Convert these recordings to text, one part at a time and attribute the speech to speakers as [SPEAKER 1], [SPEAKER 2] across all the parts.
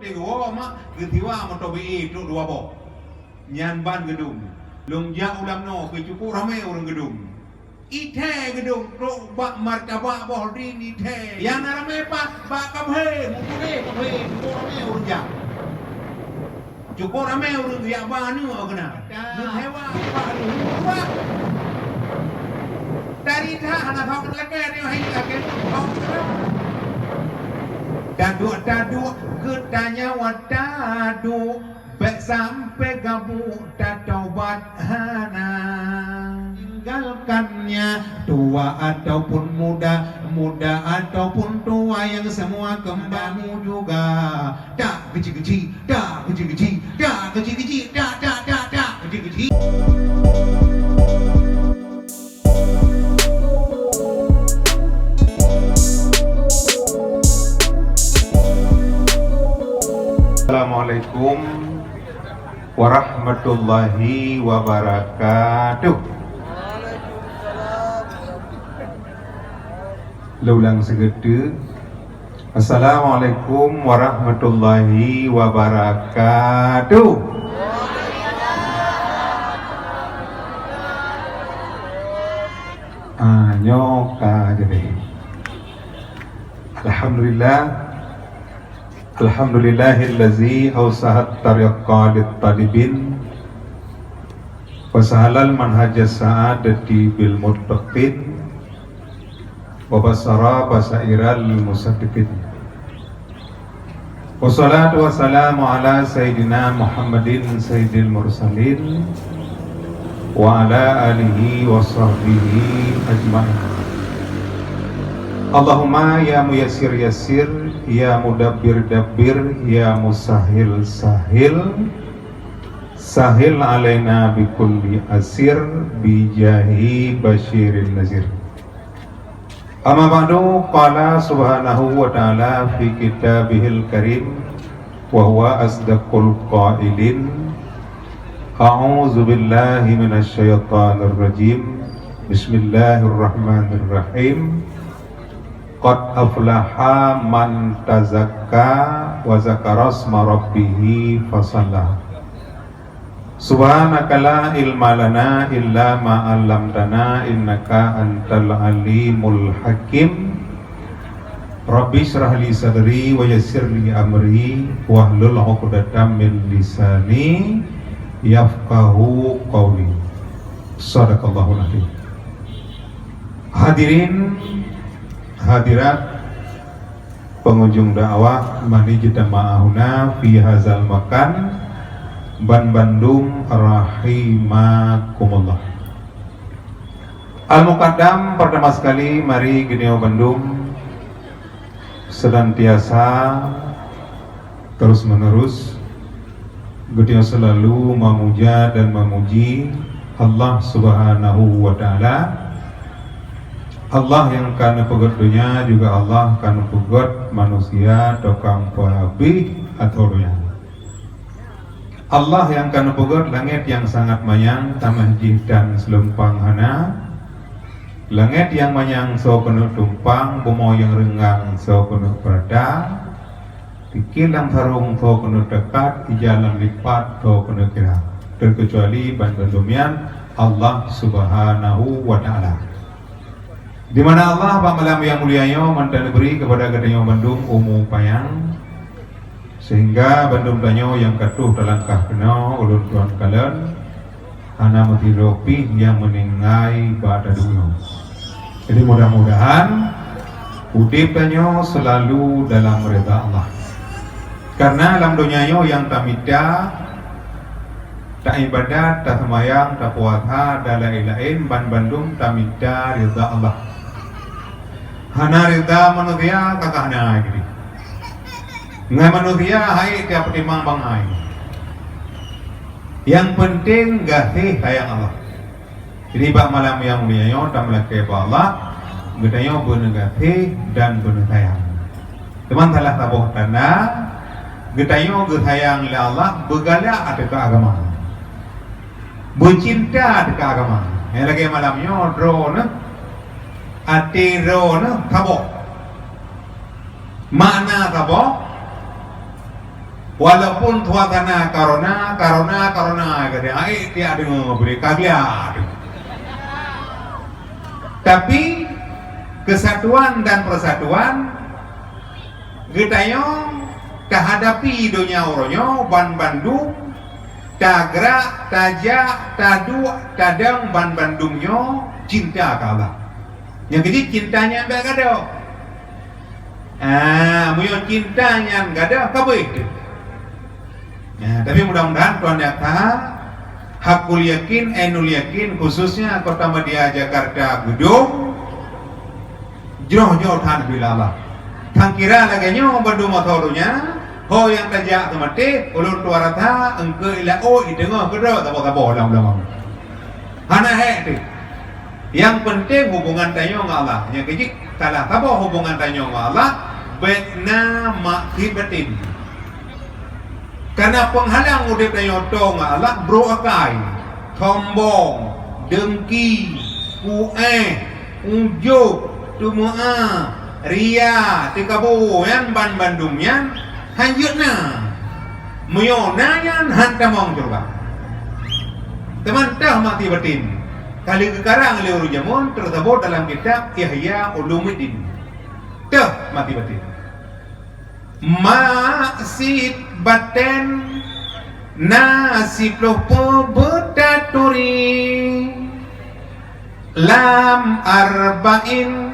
[SPEAKER 1] dego mak getiwa motobi itu dua bo nyan ban gedung lung ja ulam no ke cukup ramai orang gedung ite gedung ro bak martabak boh di ite yang ramai pak bak kabhe mukure cukup ramai orang ja cukup ramai orang ya banu kena hewa pak lupa dari dah anak kau lagi ni hai lagi dadu ketanya wadadu baik sampai gabung tak taubat hana tinggalkannya tua ataupun muda ataupun tua yang semua kembangmu juga tak kecil-kecil tak kecil-kecil tak kecil-kecil tak kecil-kecil. Assalamualaikum warahmatullahi wabarakatuh. Lulang segede. Assalamualaikum warahmatullahi wabarakatuh. Nyoka jadi. Alhamdulillahillazi awsahat tariqa lit-talibin wa sahalal manhajas sa'adati bil muttaqin wa basara basairal musaddiqin. Wassalatu wassalamu ala sayyidina Muhammadin sayyidil mursalin wa ala alihi wa sahbihi ajma'in. Allahumma ya muyassir yassir, ya mudabbir dabbir, ya musahil sahil, sahil alaina bikulli asir, bijahi basyirin nazir. Amma ba'du, qala subhanahu wa ta'ala fi kitabihil karim wa huwa asdaqul qailin. A'udzu billahi minasy syaithanir rajim. Bismillahirrahmanirrahim. Qad aflaha man tazakka wa zakara asma rabbih fasalla. Subhanaka la ilma lana illa ma 'allamtana innaka antal alimul hakim. Rabbi shrah li sadri wa yassir li amri wahlul 'uqdatam min lisani yafqahu qawli. Shadaqallahul azim. Hadirin hadirat pengunjung dakwah mani jamaahuna fi hazal makan Bandung rahimakumullah. Al-Muqaddam pertama sekali mari Geneo Bandung senantiasa terus menerus Geneo selalu memuja dan memuji Allah Subhanahu wa ta'ala. Allah yang kana pegot dunia juga Allah kana pegot manusia dokang pahabih atau dunia. Allah yang kana pegot langit yang sangat manyang tamahjih dan selumpang hana. Langit yang manyang so penuh tumpang, bumi yang renggang so penuh berada. Pikilang sarung so penuh dekat, jalan lipat so penuh kira. Terkecuali bantuan Allah Subhanahu wa ta'ala. Di mana Allah pamalam yang mulianya mantan beri kepada Geneo Bandung umum payang sehingga Bandung danyo yang katuh telangkah kena ulun tuan kalian hana mati ropi yang meningai pada dunia. Jadi mudah-mudahan udip danyo selalu dalam reda Allah. Karena dalam dunianya yang tamida tak ibadat, tak semayang, tak puasa, tak lain-lain Bandung tamida reda Allah. Hana rida manusia kakaknya gini. Ngai manusia hai tiap timang bangai. Yang penting gasih sayang Allah. Jadi bak malam yang mulianya tamlake Allah, gedayo bener gasih dan bener sayang. Teman salah tabuh tanda, gedayo gesayang oleh Allah, begala ada ke agama. Bercinta ada ke agama. Yang lagi malamnya drone atiro na tabo. Mana tabo? walaupun tuatana karona kata ai dia ada beri kagliat. Tapi kesatuan dan persatuan getayong tahadapi dunia oronyo ban Bandung tagra taja tadu tadang ban Bandungnya cinta kalah yang jadi cintanya enggak ada muyo cintanya enggak ada kabeh ya, tapi mudah-mudahan tuan nyata hakul yakin enul yakin khususnya kota Media Jakarta Gedung jauh-jauh tan bilala tang kira laganya Bandung motorunya ho yang tajak temate ulun tuarata engke ila o idengo kedo tabo-tabo lam-lam hana he yang penting hubungan tanyo dengan Allah yang kecik kalah tabo hubungan tanyo dengan Allah betna makibatin karena penghalang udip tanyo to dengan Allah bro akai sombong dengki ujuk tumua ria tikabu yan ban Bandungnya hanjutna muyonayan hantamong coba teman tah mati batin kali kekarang liur jamun tersebut dalam kitab Ihya Ulumuddin tah mati batin masid baten nasib loh betaturi lam arba'in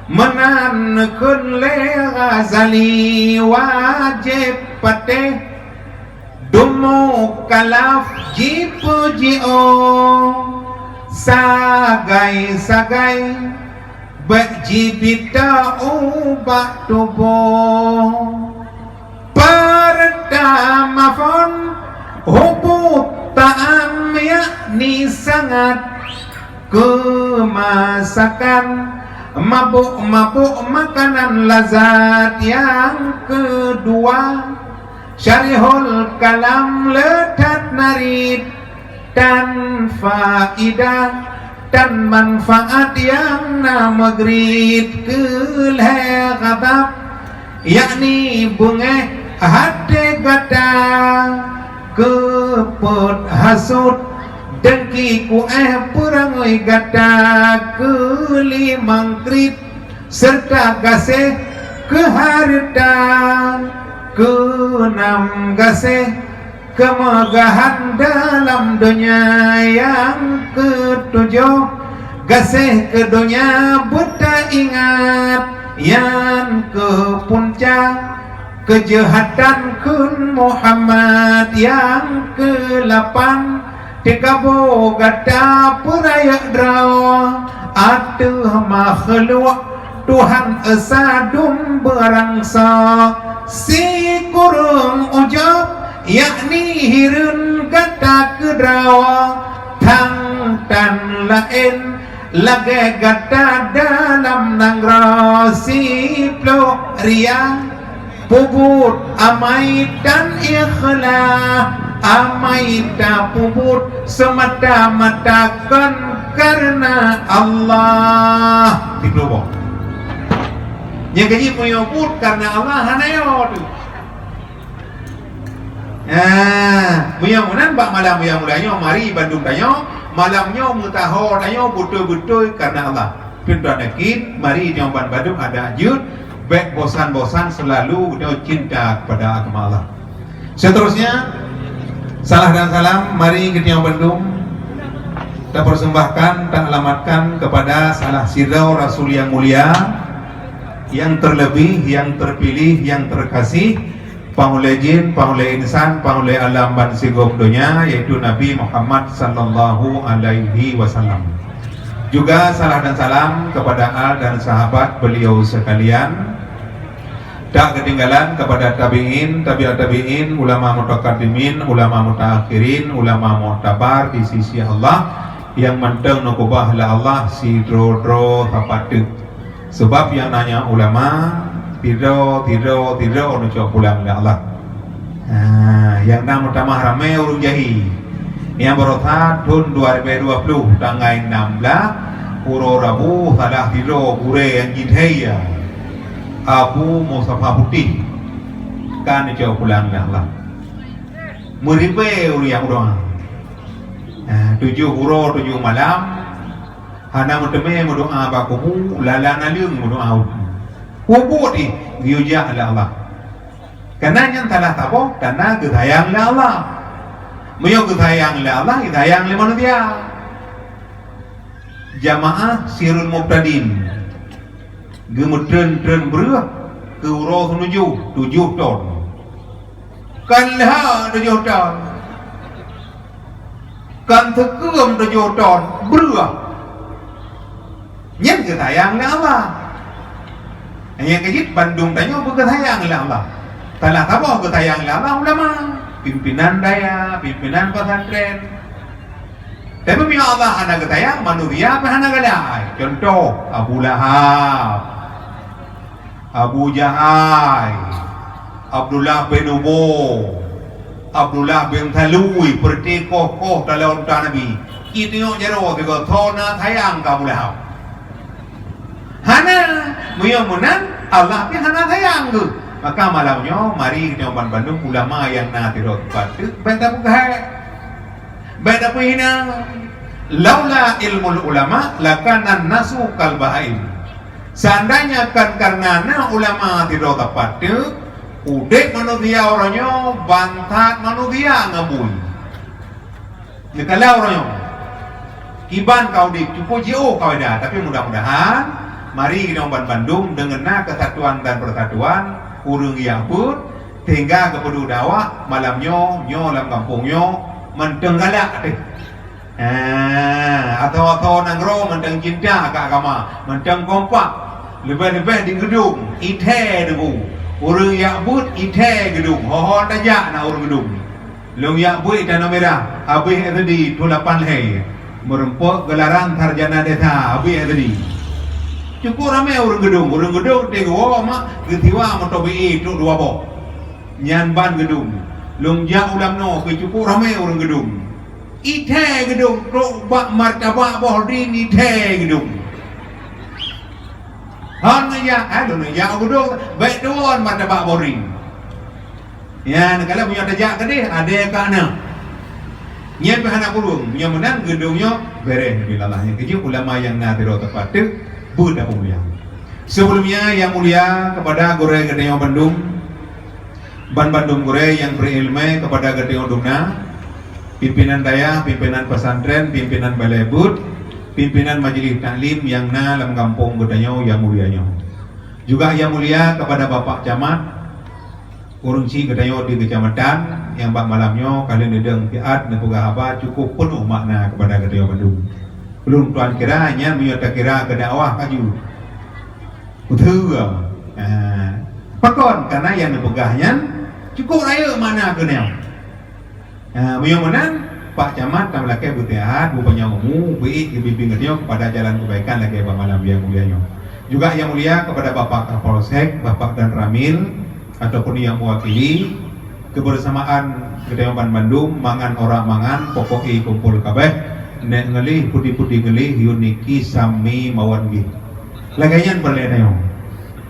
[SPEAKER 1] menankeun le Ghazali wajib pateh dumu kalaf jipu jio sagai bajibita ubah tubuh pertama fon hubut ta'am yakni sangat kemasakan mabuk makanan lazat. Yang kedua syarihul kalam letat narid dan faidah dan manfaat yang nama grid kelehadap yakni bunga hati gata keput hasut dengki ku perangoi gata kelimang krit serta gaseh keharta keenam gaseh kemegahan dalam dunia. Yang ketujuh gaseh ke dunia buta ingat. Yang ke puncak kejahatan kun Muhammad. Yang ke-8 Tikabo gata purayak draw atuh makhluk Tuhan esadum berangsa si kurung ujab yakni hirun gata kedrawa tang tan lain lage gata dalam nangra si plok ria pubut amai dan ikhlas amai tak puput semata-mata kan karena Allah dipelobok yang gaji menyebut karena Allah hanayo tu mudah-mudahan bak malam yang mulanya mari Bandung tanyo malamnya mutahor tanyo betul-betul karena Allah pintuan yakin mari nyoban Bandung ada jud baik bosan-bosan selalu cinta kepada agama Allah. Seterusnya salah dan salam mari kita Bandung kita persembahkan dan alamatkan kepada salah sirau Rasul yang mulia, yang terlebih, yang terpilih, yang terkasih, panglai jin, panglai insan, panglai alam ban sigop dunia, yaitu Nabi Muhammad sallallahu alaihi wasallam. Juga salah dan salam kepada al dan sahabat beliau sekalian. Tak ketinggalan kepada tabi'in, tabi'at tabi'in, ulama mutaqaddimin, ulama mutaakhirin, ulama mu'tabar di sisi Allah yang menteng nukubah la Allah si dro tapatu. Sebab yang nanya ulama tidak nucap pulang la Allah. Yang nama tamah ramai urung jahi. Yang berothat tahun 2020 tanggal 16 Puro Rabu salah tiro pure yang jithaya Abu Musafa Putih kan jauh pulang Allah muribe uriang doa 7 huro 7 malam hana muteme doa bakumu lalana liung doa hubut giuja Allah karena yang telah tapo karena gedayang Allah Muyo gedayang Allah gedayang manusia jamaah sirul mubtadin gemudren berah ke uroh 7 ton kan lah 7 ton kan tekem 7 ton berah nhân gedayang Allah yang kejit Bandung tanya gedayang Allah telah tahu gedayang Allah ulama pimpinan daya pimpinan pesantren tapi punya Allah anak ketayang manusia apa anak gadai contoh Abu Lahab Abu Jahal Abdullah bin Ubay Abdullah bin Talui seperti koh dalam Nabi itu yang jero juga thona tayang Abu Lahab hana muyamunan Allah pi hana tayang tu maka malamnya mari kita Bandung ulama yang nanti rot patu benda bukan beda puhina laula ilmu ulama lakana nasu kal bahaim seandainya kan karena ulama tidak tepat udah manusia orangnya bantat manusia ngabui kalau orangnya kiban kau di cukup jauh kau dah tapi mudah-mudahan mari kita Bandung dengan kesatuan dan persatuan urung yang pun hingga kepada dakwah malamnya dalam kampungnya mendengalak atau nangro mendeng cinta ke agama mendeng kompak lebih-lebih di gedung ite debu urang yakbut ite gedung hohon tajak na urang gedung long yakbut tanah merah habis tadi tulapan leh merempok gelaran sarjana desa habis tadi cukup ramai urang gedung tengok mak getiwa motobi itu 2 bok nyan ban gedung long ja ulam no ke cukup ramai orang gedung ite gedung bak martabak bohdin ite gedung han ya aduh ya gedung baik tuan martabak bohdin ya kalau punya tajak ke ada kana nyen pahana kurung punya menang gedungnya bereh bilalahnya keju ulama yang nadiro tepat budak mulia sebelumnya yang mulia kepada Gore Gedeng Bandung Bandung Gore yang berilmu kepada Gedeng Dumna, pimpinan daya, pimpinan pesantren, pimpinan balai bud, pimpinan majelis taklim yang dalam kampung Gedeng yang mulianya. Juga yang mulia kepada Bapak Camat, Urungci Gedeng di kecamatan yang bak malamnya kalian dedeng piat dan pegawai cukup penuh makna kepada Gedeng Bandung. Belum tuan kiranya menyata kira ke dakwah kaju. Utuh. Pakon karena yang dipegahnya cukup raya mana kenal. Mudah-mudahan Pak Camat dan laki butihat, bupanya umum, biik bimbing dia kepada jalan kebaikan lagi bang malam yang mulianya. Juga yang mulia kepada Bapak Kapolsek, Bapak dan Ramil ataupun yang mewakili kebersamaan Gedeng Bandung, mangan orang mangan, pokoknya kumpul kabeh, nek ngelih putih-putih ngelih, uniki sami mawan gitu. Laganya berledayong.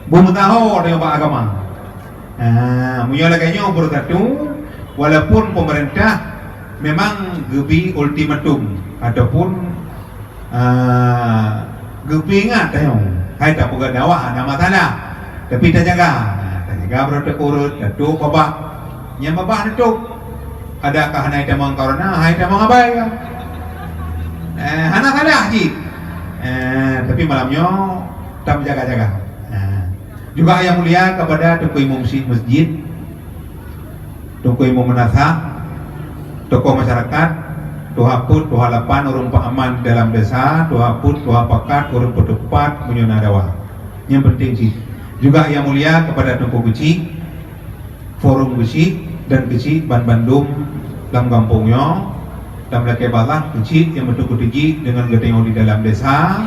[SPEAKER 1] Bumi tahu dengan Pak Agama. Menyalakannya bersatu walaupun pemerintah memang gebi ultimatum ataupun gebi ingat hai tak punya dakwah ada masalah tapi tak jaga berurut datuk babak yang babak datuk adakah hai tak mengkarena hai tak mengabai hana salah tapi malamnya tak menjaga-jaga. Juga yang mulia kepada Tuku Imam Masjid, Tuku Imam Menasah, tokoh masyarakat, Tuha Put, Tuha Lapan, urung Aman dalam desa, Tuha Put, Tuha Pakat, urung Petupat, Munyona Dawa. Yang penting sih. Juga yang mulia kepada Tuku Beci, Forum Beci dan Beci Bandung dalam kampungnya, dalam laki balah Beci yang bentuk kutiji dengan Gedeng di dalam desa.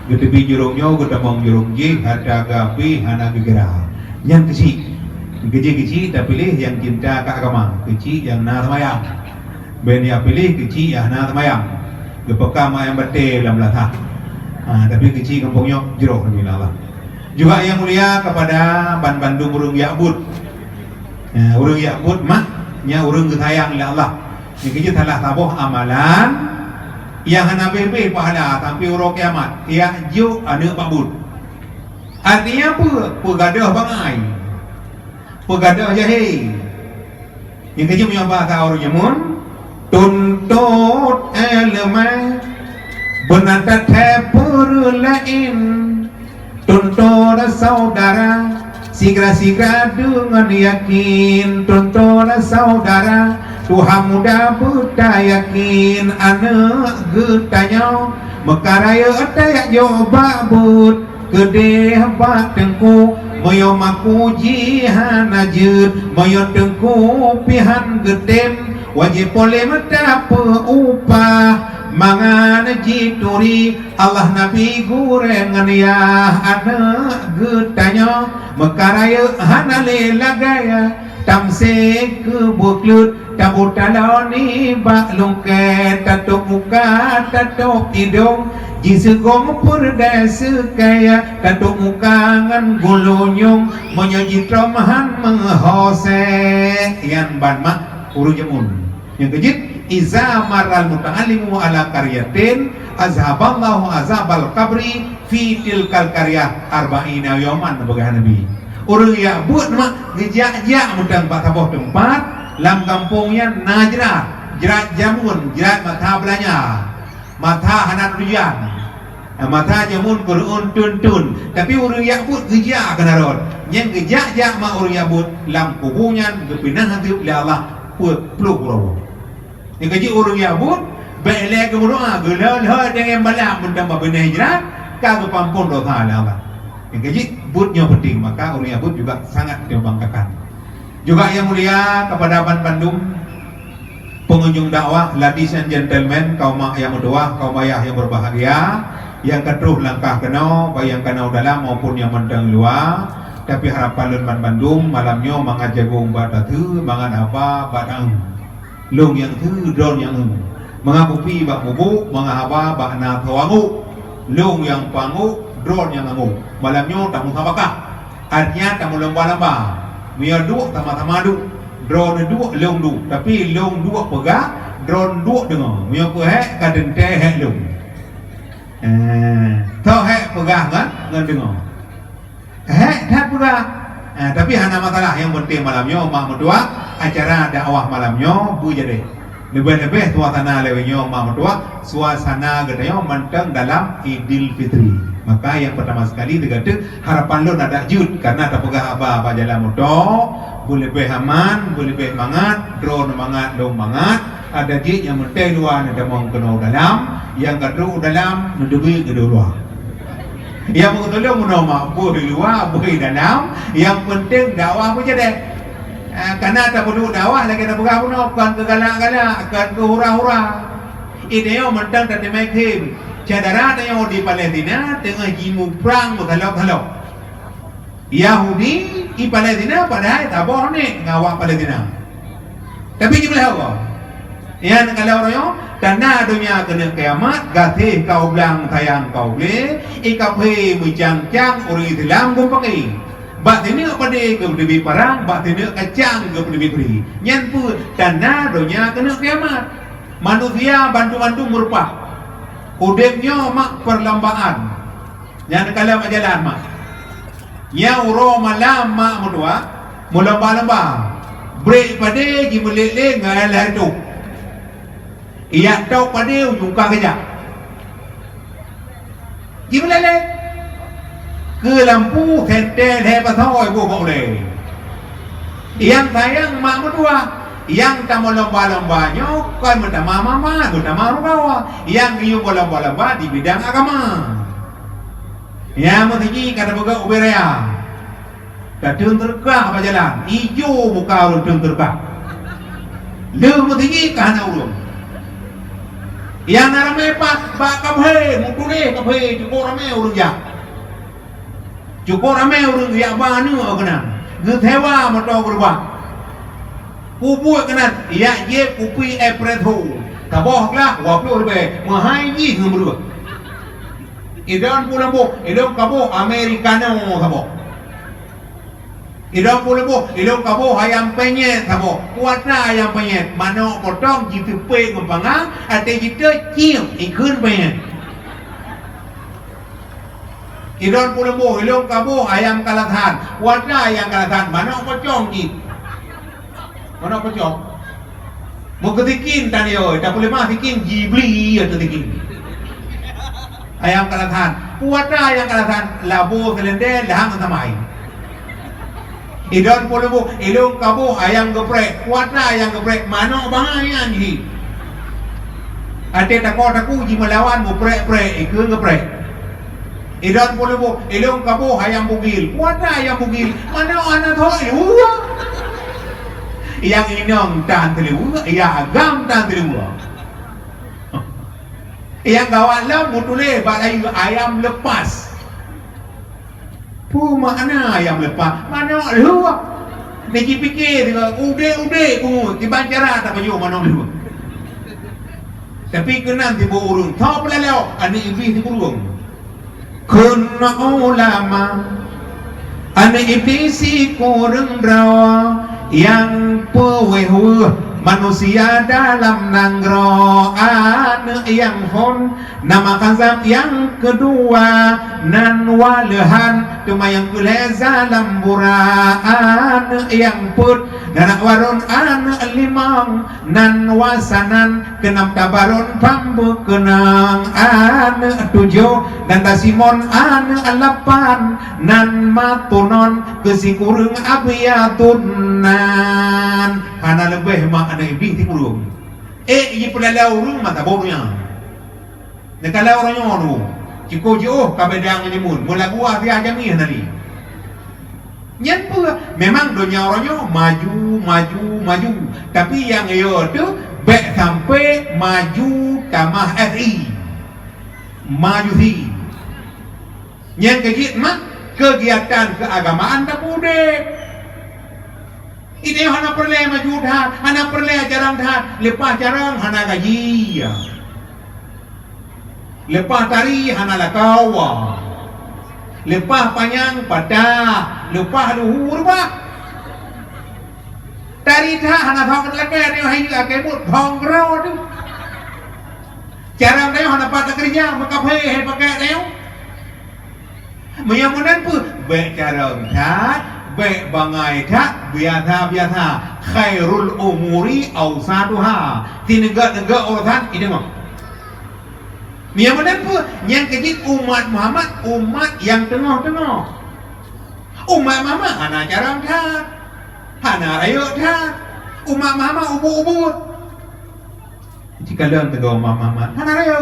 [SPEAKER 1] Gedepi jurungnya, gedemong jurung ji, ada gapi, hana gegera. Yang kecil tak pilih yang cinta ke agama, kecil yang na semayang. Ben yang pilih kecil yang na semayang. Gepeka mayang bete dalam latah. Tapi kecil kampungnya jurung Allah. Juga yang mulia kepada Bandung Burung Yakbut. Orang yang pun mak nya orang ketayang oleh Allah. Ni kerja telah tabuh amalan yang hana bebe pahala tapi orang kiamat. Ya juk ada babut. Artinya apa? Pegadah bangai. Pegadah jahil. Yang kerja punya bahasa orang Yamun tuntut elemen benata tepur lain tuntut saudara sigra-sigra dengan yakin tuntut saudara Tuhan muda buta yakin anak getanya mekaraya dayak jawab but gede hebat tengku moyo maku jihan ajud moyo tengku pihan gedem wajib boleh mendapat upah mangan jituri Allah Nabi gurengan ya anak getanya mekaraya hanale lagaya tamse ke buklut tabut taloni baklung ke tatuk muka tatuk hidung jisegong purda sekaya tatuk muka ngan gulonyong menyaji tromahan menghose yang banmak uru jamun yang kejit iza maral muta'alimu ala karyatin azhaballahu azabal kabri fi tilkal karyah arba'ina yoman bagaimana Nabi orang yang buat mak ngejak-jak mudang bataboh tempat lam kampungnya najrat jerat jamun jerat mata belanya mata hanat rujan mata jamun kurun tun tapi orang yang buat ngejak kenarot yang ngejak-jak mak orang yang buat lam kubunya kepinah hati oleh Allah peluk rawa yang kecil orang yang buat baiklah ke berdoa gelal dengan balak mudang babena hijrat kagak pampun dosa Allah yang kecil buatnya penting maka orang yang buat juga sangat dibanggakan. Juga yang mulia kepada Bandung pengunjung dakwah, ladies and gentlemen, kaum mak yang berdoa, kaum ayah yang berbahagia, yang ketuh langkah kena, baik yang kena dalam maupun yang mendang luar. Tapi harapan lun Bandung malamnya mangan jagung batatu, mangan apa batang, lung yang tu drone yang mengakupi bak bubuk, mengahaba bak na tawangu, lung yang pangu, drone yang angu. Malamnya tak musabakah, artinya tak lomba-lomba. Mia dua sama-sama duk drone dua long duk tapi long dua pegah drone dua dengar mia pehek kaden teh hek long tau hek pegah kan ngan dengar hek tak pegah tapi hana masalah yang penting malamnya mak mertua acara dakwah malamnya bu jadi lebih-lebih suasana lewenya mak mertua suasana gedenya manteng dalam Idul Fitri. Maka yang pertama sekali dikata harapan lo ada jud karena tak pegah apa jalan motor boleh lebih aman, boleh lebih mangat, drone mangat, long mangat, ada jid yang mentai luar ada mau kena dalam, yang kedua dalam mendebi ke luar. Yang mengetolong menoma boleh luar, boleh dalam, yang penting dakwah pun jadi. Karena tak perlu dakwah lagi tak pegah pun bukan ke galak-galak, akan ke hura-hura. Ini yang mentang tak dimakin. Cadara yang di Palestina tengah jimu perang berthalau-thalau. Yahudi di Palestina padahal tak boleh ngawak Palestina. Tapi jumlah apa? Yang kalau orang tanah dunia kena kiamat, gatih kau belang tayang kau boleh, ikape mencang-cang orang Islam pun pakai. Bak ini pada ke lebih perang, bak ini kacang ke lebih beri. Yang pun tanah dunia kena kiamat. Manusia bantu-bantu merupak. Udepnya mak perlombaan. Yang kalau jalan mak. Yang uro malam mak mudua melomba-lomba. Break pada ji meleleh ngalah tu. Ia tahu pada ujung kerja. Ji meleleh. Ke lampu kentel he pasoi boleh. Yang sayang mak mudua yang tak lomba-lombanya kan bertama mama, bertama rubawa. Yang iu lomba-lomba di bidang agama. Yang mesti kata boga uberaya. Kadang terkah apa jalan, hijau muka urun terkah. Lu mesti kana urun. Yang narame pak kabhe, mukune kabhe cukup rame urun ya. Cukup rame urun ya banu kena. Getewa motor berubah. Kubu kena ya je kupi epreto taboh lah waktu lebih mahai ngumru idan pulang bo idam kabo americano taboh Idong puluh idong kabo ayam penyet kabo kuatna ayam penyet mano potong jitu pe ngompangang ate jitu cium ikun penyet idong puluh idong kabo ayam kalatan kuatna ayam kalatan mano pocong ji mano pocong mau ketikin tadi oi tak boleh mah tikin jibli atau tikin ayam kalatan kuatna ayam kalatan labo selendel lahang samai idon puluh idong kabo ayam geprek kuatna ayam geprek mano bahaya ni ate taku ji melawan mu prek ikun geprek idon puluh idong kabo ayam bugil kuatna ayam bugil mano ana thoi yang inong tan teliu ya agam tan teliu yang kawan lah mutule balai ayam lepas mana ayam lepas mana lu neki fikir ude ku di bancara tak payu mana lu tapi kena di burung top leleo ani ibi di burung kunna ulama ani ibi si kurang rawa yang pewehu manusia dalam nanggroan yang hon nama kazab yang kedua nan walehan cuma yang kuleza lamburaan yang put dan warun an limang nan wasanan kenam tabarun pambu kenang an tujuh dan tasimon an alapan nan matunon kesikurung abiyatunan karena lebih mak ada iblis di kurung ye pelalau rumah tak bodohnya nekalau orangnya tu ciko jauh kabedang limun mula buah dia jami tadi nyen pula memang dunia orangnya maju tapi yang yo tu baik sampai maju tamah SI maju si nyen kejit mak kegiatan keagamaan tak boleh ini hana perle maju dah, hana perle jarang dah, lepas jarang hana gaji, lepas tari hana lakawa, lepas panjang pada, lepas luhur bah, tari dah hana thong lagi ni hai lagi mut thong rau tu, jarang dah hana pada kerja, maka pay pakai dah, menyamunan pun berjarang dah. Baik bangai tak biasa khairul umuri awsaduha di negara urusan ini mah yang mana pun yang kecil umat Muhammad umat yang tengah-tengah umat Muhammad hana jarang tak hana rayu tak umat Muhammad ubud jika dalam tengah umat Muhammad hana rayu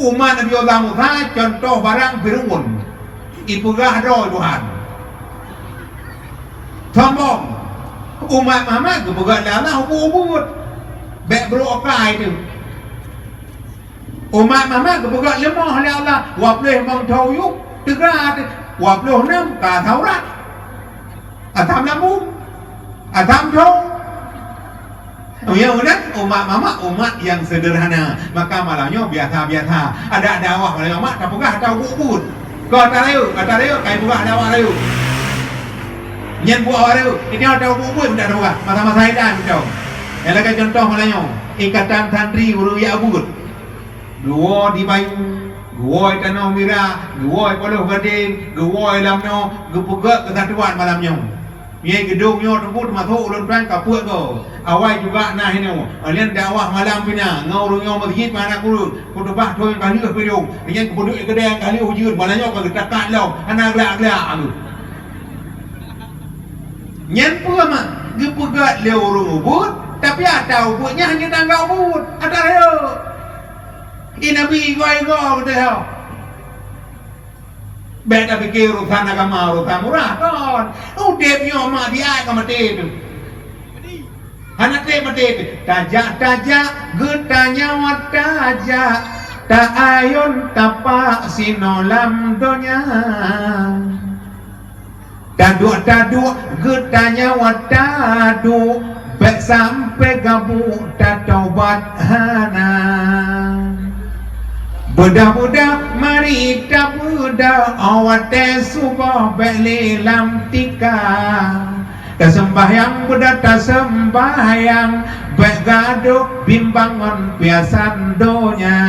[SPEAKER 1] umat Nabi Allah Musa contoh barang Fir'aun ipugah doa Tuhan sombong umat Muhammad tu bukan dalam ubud baik berokai tu umat Muhammad tu bukan lemah oleh Allah wapleh mong tahu yuk tegak wapleh nam ka Taurat atam lambu atam tahu ya udah umat Muhammad umat yang sederhana maka malamnya biasa ada dakwah oleh umat tak bukan tahu ubud kau tak tahu kai bukan dakwah layu nyen buat orang itu ini ada ubud tidak ada masa-masa edan kau yang lagi contoh malahnya ikatan santri guru ya ubud dua di bayu dua di tanah mira dua di puluh gading dua di lamno gepegak kesatuan malamnya ye gedungnya tembut masuk ulun perang kaput kau awal juga nah ini alian dakwah malam pina ngaurunya masjid mana kurun kutubah tu yang kali pedung yang kebuduk kedai kali hujud malahnya kau dekat lau anak gelak nyen pula mak gepegat le urung ubud tapi ada ubudnya hanya tangga ubud ada reo ini nabi goi betul beda fikir urusan agama urusan murah kan udah punya mak dia ke mati tu anak te mati tajak getanya watajak tak ayun tapak sinolam donya Taduk getanya watadu baik sampai gabu tak taubat hana Budak-budak mari budak awate subuh beli lam tika kesembahyang budak tak sembahyang begaduh bimbangon piasan donya.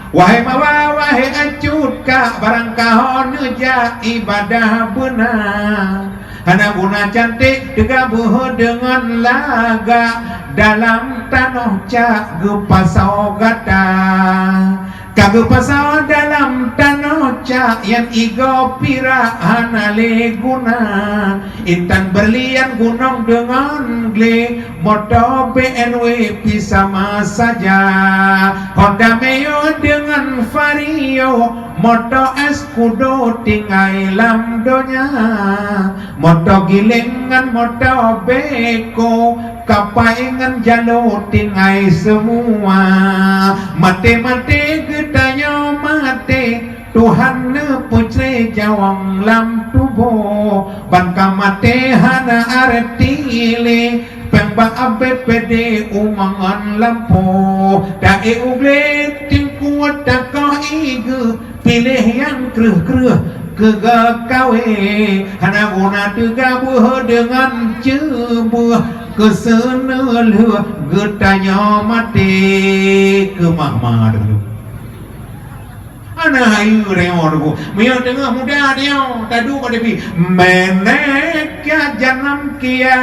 [SPEAKER 1] Wahai mawa wahai acut ka barang kahon ja ibadah benar hana guna cantik degabuh dengan laga dalam tanah cak gepasau gata kagepasau dalam tanah cak yang igo pira hanale guna intan berlian gunung dengan gle moto BNW pisama saja Honda Meo dengan Vario moto Escudo tinggai lamdonya moto gilingan moto beko kapaingan jalo tinggai semua mate-mate getanya mate Tuhan ne putre jawang lam tubuh bangka mate hana artile pembang ABPD umangan lampu dae ugle tingkuat takah ige pilih yang kreh-kreh kegakawe hana guna tegabuh dengan cebuh keseneleh getanya mati kemah-mah dulu ana hayu reo dulu mio tengah muda dia tadu pada pi menek ya janam kia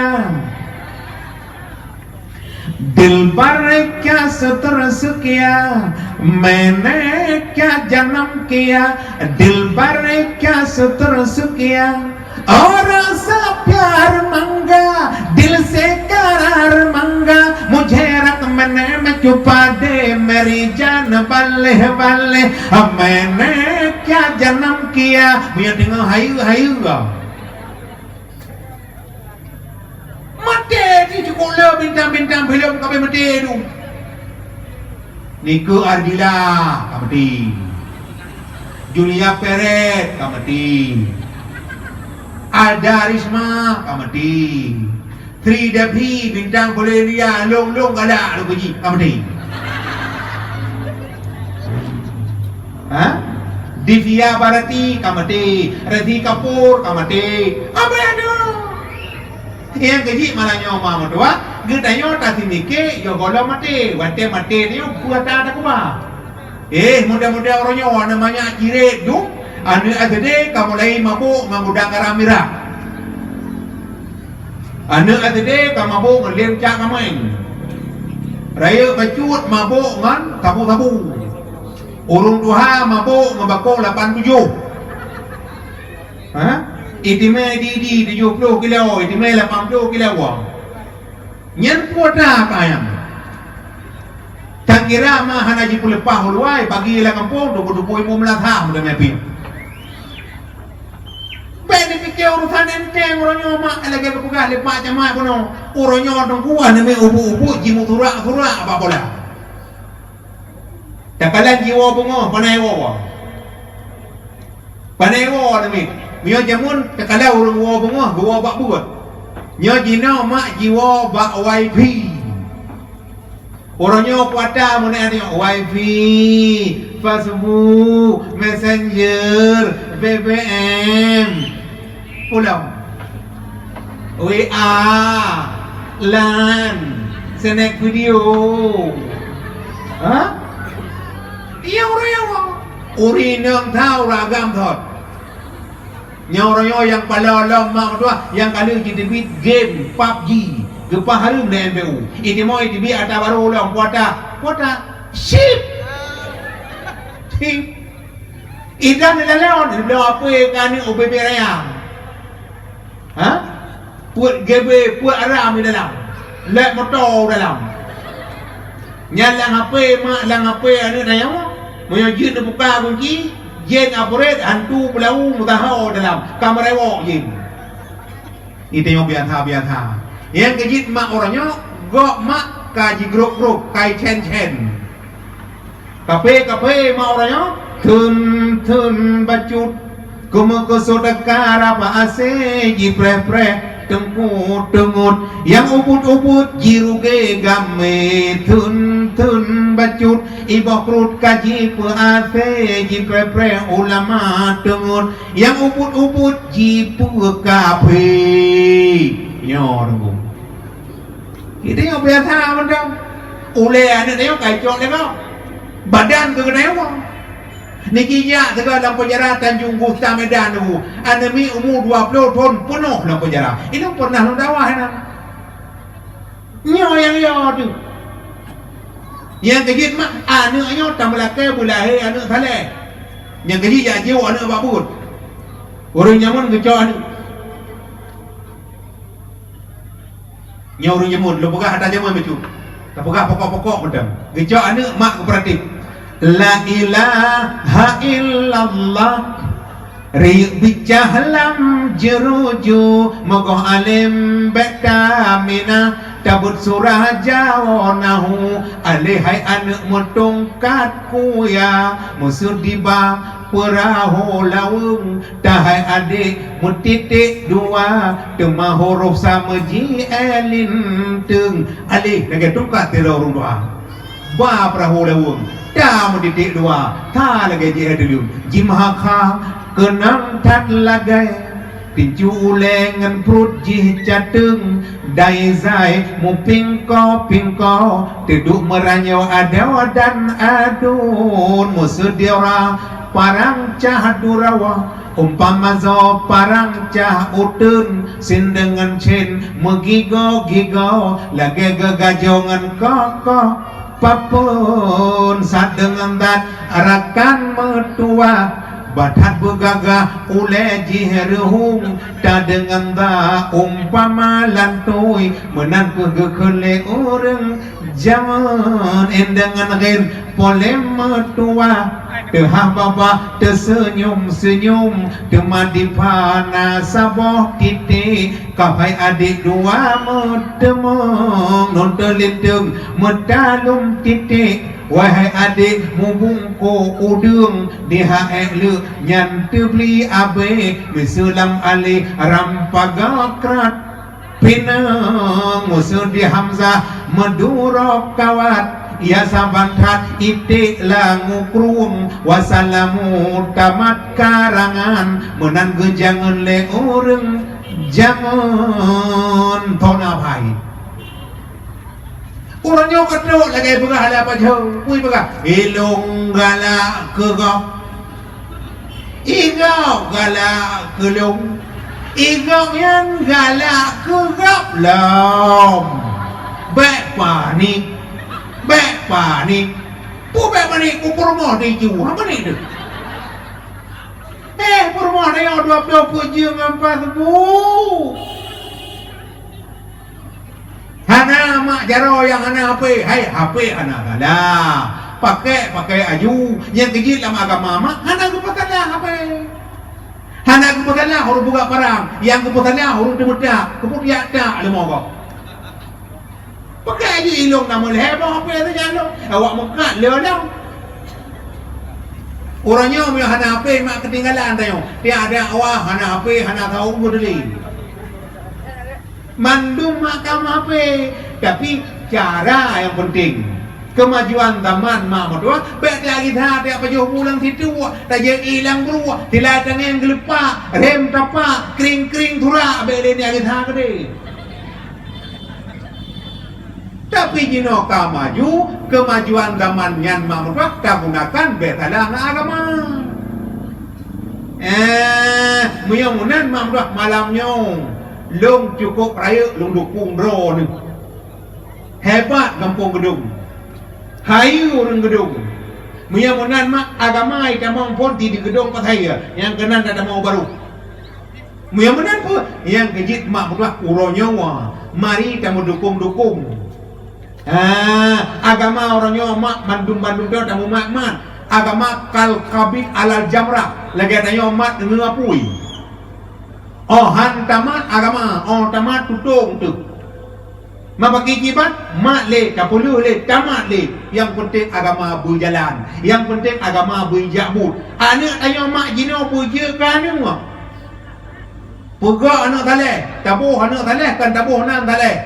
[SPEAKER 1] दिलबर क्या सतर किया मैंने क्या जन्म किया दिलबर क्या सतर किया और ऐसा प्यार मांगा दिल से करार मांगा मुझे रख मैंने में छुपा दे मेरी जान बल्ले बल्ले अब मैंने क्या जन्म किया मुझे dengar hayu mati di sekolah bintang-bintang film kami mati tu. Nika Ardila mati. Julia Perez mati. Ada Risma mati. 3W bintang boleh dia long galak lu pergi mati. Ha? Divya Bharati mati. Radhi Kapoor mati. Apa yang tu? Yang gaji malahnya mama tua, getanya tadi mikir, yo kalau mati, wante mati ni buat ada kuma. Muda-muda orangnya namanya Jiret tu, anu adede kamu lagi mabuk mengudang karamira. Anu adede kamu mabuk ngelem cak kamain. Raya bacut mabuk ngan tabu-tabu. Urung duha mabuk ngebakok 87. Ha? Itime di 70 kilo, itime 80 kilo wang. Nyen kuota kayang. Tangira mah hana ji pulepah hulwai pagi la kampung duku-duku imu melatah muda mepi. Bene pikir urusan enteng orangnya mak lagi berpegah lepak jamaah kono. Orangnya dong kuah neme ubu-ubu jimu turak apa bola. Takalan jiwa bungo panai wo. Panai wo neme. Mio jamun tekala urung wo bungo go bak buat. Nyo jino mak jiwa bak wifi. Orangnya kuata mana ni wifi, Facebook, Messenger, BBM, pulau, WA, LAN, snack video, ha? Iya orang urinang tahu ragam thot. Nyorongyo yang pala lama tu yang kali kita beat game PUBG. Gepah harum dengan MPU. Ini mau ini bi ada baru orang kuota ship. Ikan ni leon, leon apa kan ni OBB raya. Ha? Puat GB, puat aram di dalam. Lek motor dalam. Nyalang apa mak lang apa anu raya mo. Moyo jin buka kunci, jen operate hantu belau mutahau dalam kamera wok jin. Itu yang biasa. Yang kejit mak orangnya gok mak kaji grup kai chen kape mak orangnya tun bacut kuma kesodakara apa ase ji pre tengut yang ubut jiruge game tun thun bacut ibok rut kaji pease ji pre ulama tengut yang ubut ji kape nyor itu yang biasa macam ule ada dia kacau dia kau badan ke kenapa niki ya segala dalam penjara Tanjung Gusta Medan tu anemi umur 20 tahun penuh dalam penjara itu pernah lu dakwah nak nyo yang yo tu yang kejit mak anak nyo tambah laki bulahe anak saleh yang kejit ya jiwa anak babut orang nyaman kecau anak nyo orang nyaman lu pegah atas jaman becu tak pegah pokok-pokok macam kecau anak mak kooperatif la ilaha illallah ri bicahlam jeruju mogoh alim betamina tabut surah jawonahu alihai anak metongkat kuya musuh diba perahu lawung tahai adik mutitik dua tema huruf sama ji elinteng alih lagi tongkat tira urung doa ba perahu lawung dah mutitik dua ta lagi ji edulum ji mahaka kenang tat lagai pincu ulengan perut ji cateng dai zai mu pingko duduk meranyo ada dan adun musuh diora parang cah durawa umpama zo parang cah utun sin dengan cin megigo lagi gegajongan koko papun saat dengan dat arakan metua batat begagah ule jiherhung ta dengan da umpama lantui menan kegekele orang jangan dengan ghair polem metua tehah baba tersenyum temadipana saboh titik kapai adik dua metemong nontelinteng metalum titik wahai adik mubungko udung dihaek le nyantu beli abe misulam ali rampaga krat pinang musuh di Hamzah medurok kawat ia sabantat itik langu krum wasalamu tamat karangan menan gejangan le orang jangan tonapai orangnya kedua lagi pegah ada apa jauh kui pegah ilung galak kegap igau galak kelung igau yang galak kegap lam bek panik pu bek panik ku permoh di jiwa apa ni tu permoh ni yang 20 pujung ampas bu hana mak jaro yang hana HP hai HP hana gala pakai aju yang kejit dalam agama mak hana kepatanlah HP hana kepatanlah huruf buka parang yang kepatanlah huruf demedak keput yakda lemah kau pakai aju ilung nama lehebah HP tu jangan awak mekat leonang orangnya punya hana HP mak ketinggalan tayo dia ada awak hana HP hana tahu bodeli mandum makam HP tapi cara yang penting kemajuan zaman mak mertua baik lagi dah ada apa jauh pulang situ tak je hilang beruah tilatang yang gelepak rem tapak kering turak baik ni lagi dah gede tapi jino ka maju kemajuan zaman yang mak mertua tak gunakan betalah agama mudah-mudahan mak mertua malamnya long cukup raya long dukung ro ni hebat kampung gedung hayu orang gedung mudah-mudahan mak agama ita mau pun di gedung pataya yang kena ada mau baru mudah-mudahan pun yang kejit mak berdoa uronyawa mari kamu dukung agama orangnya mak bandung dah kamu mak agama kal kabit alal jamrah lagi ada mak ngapui han tamat agama tamat tutung tu mabagi kibat mak le kapulu le tamat le yang penting agama berjalan yang penting agama berjabut anak ayo mak jino puja kan pegak anak taleh tabuh anak taleh kan tabuh nan taleh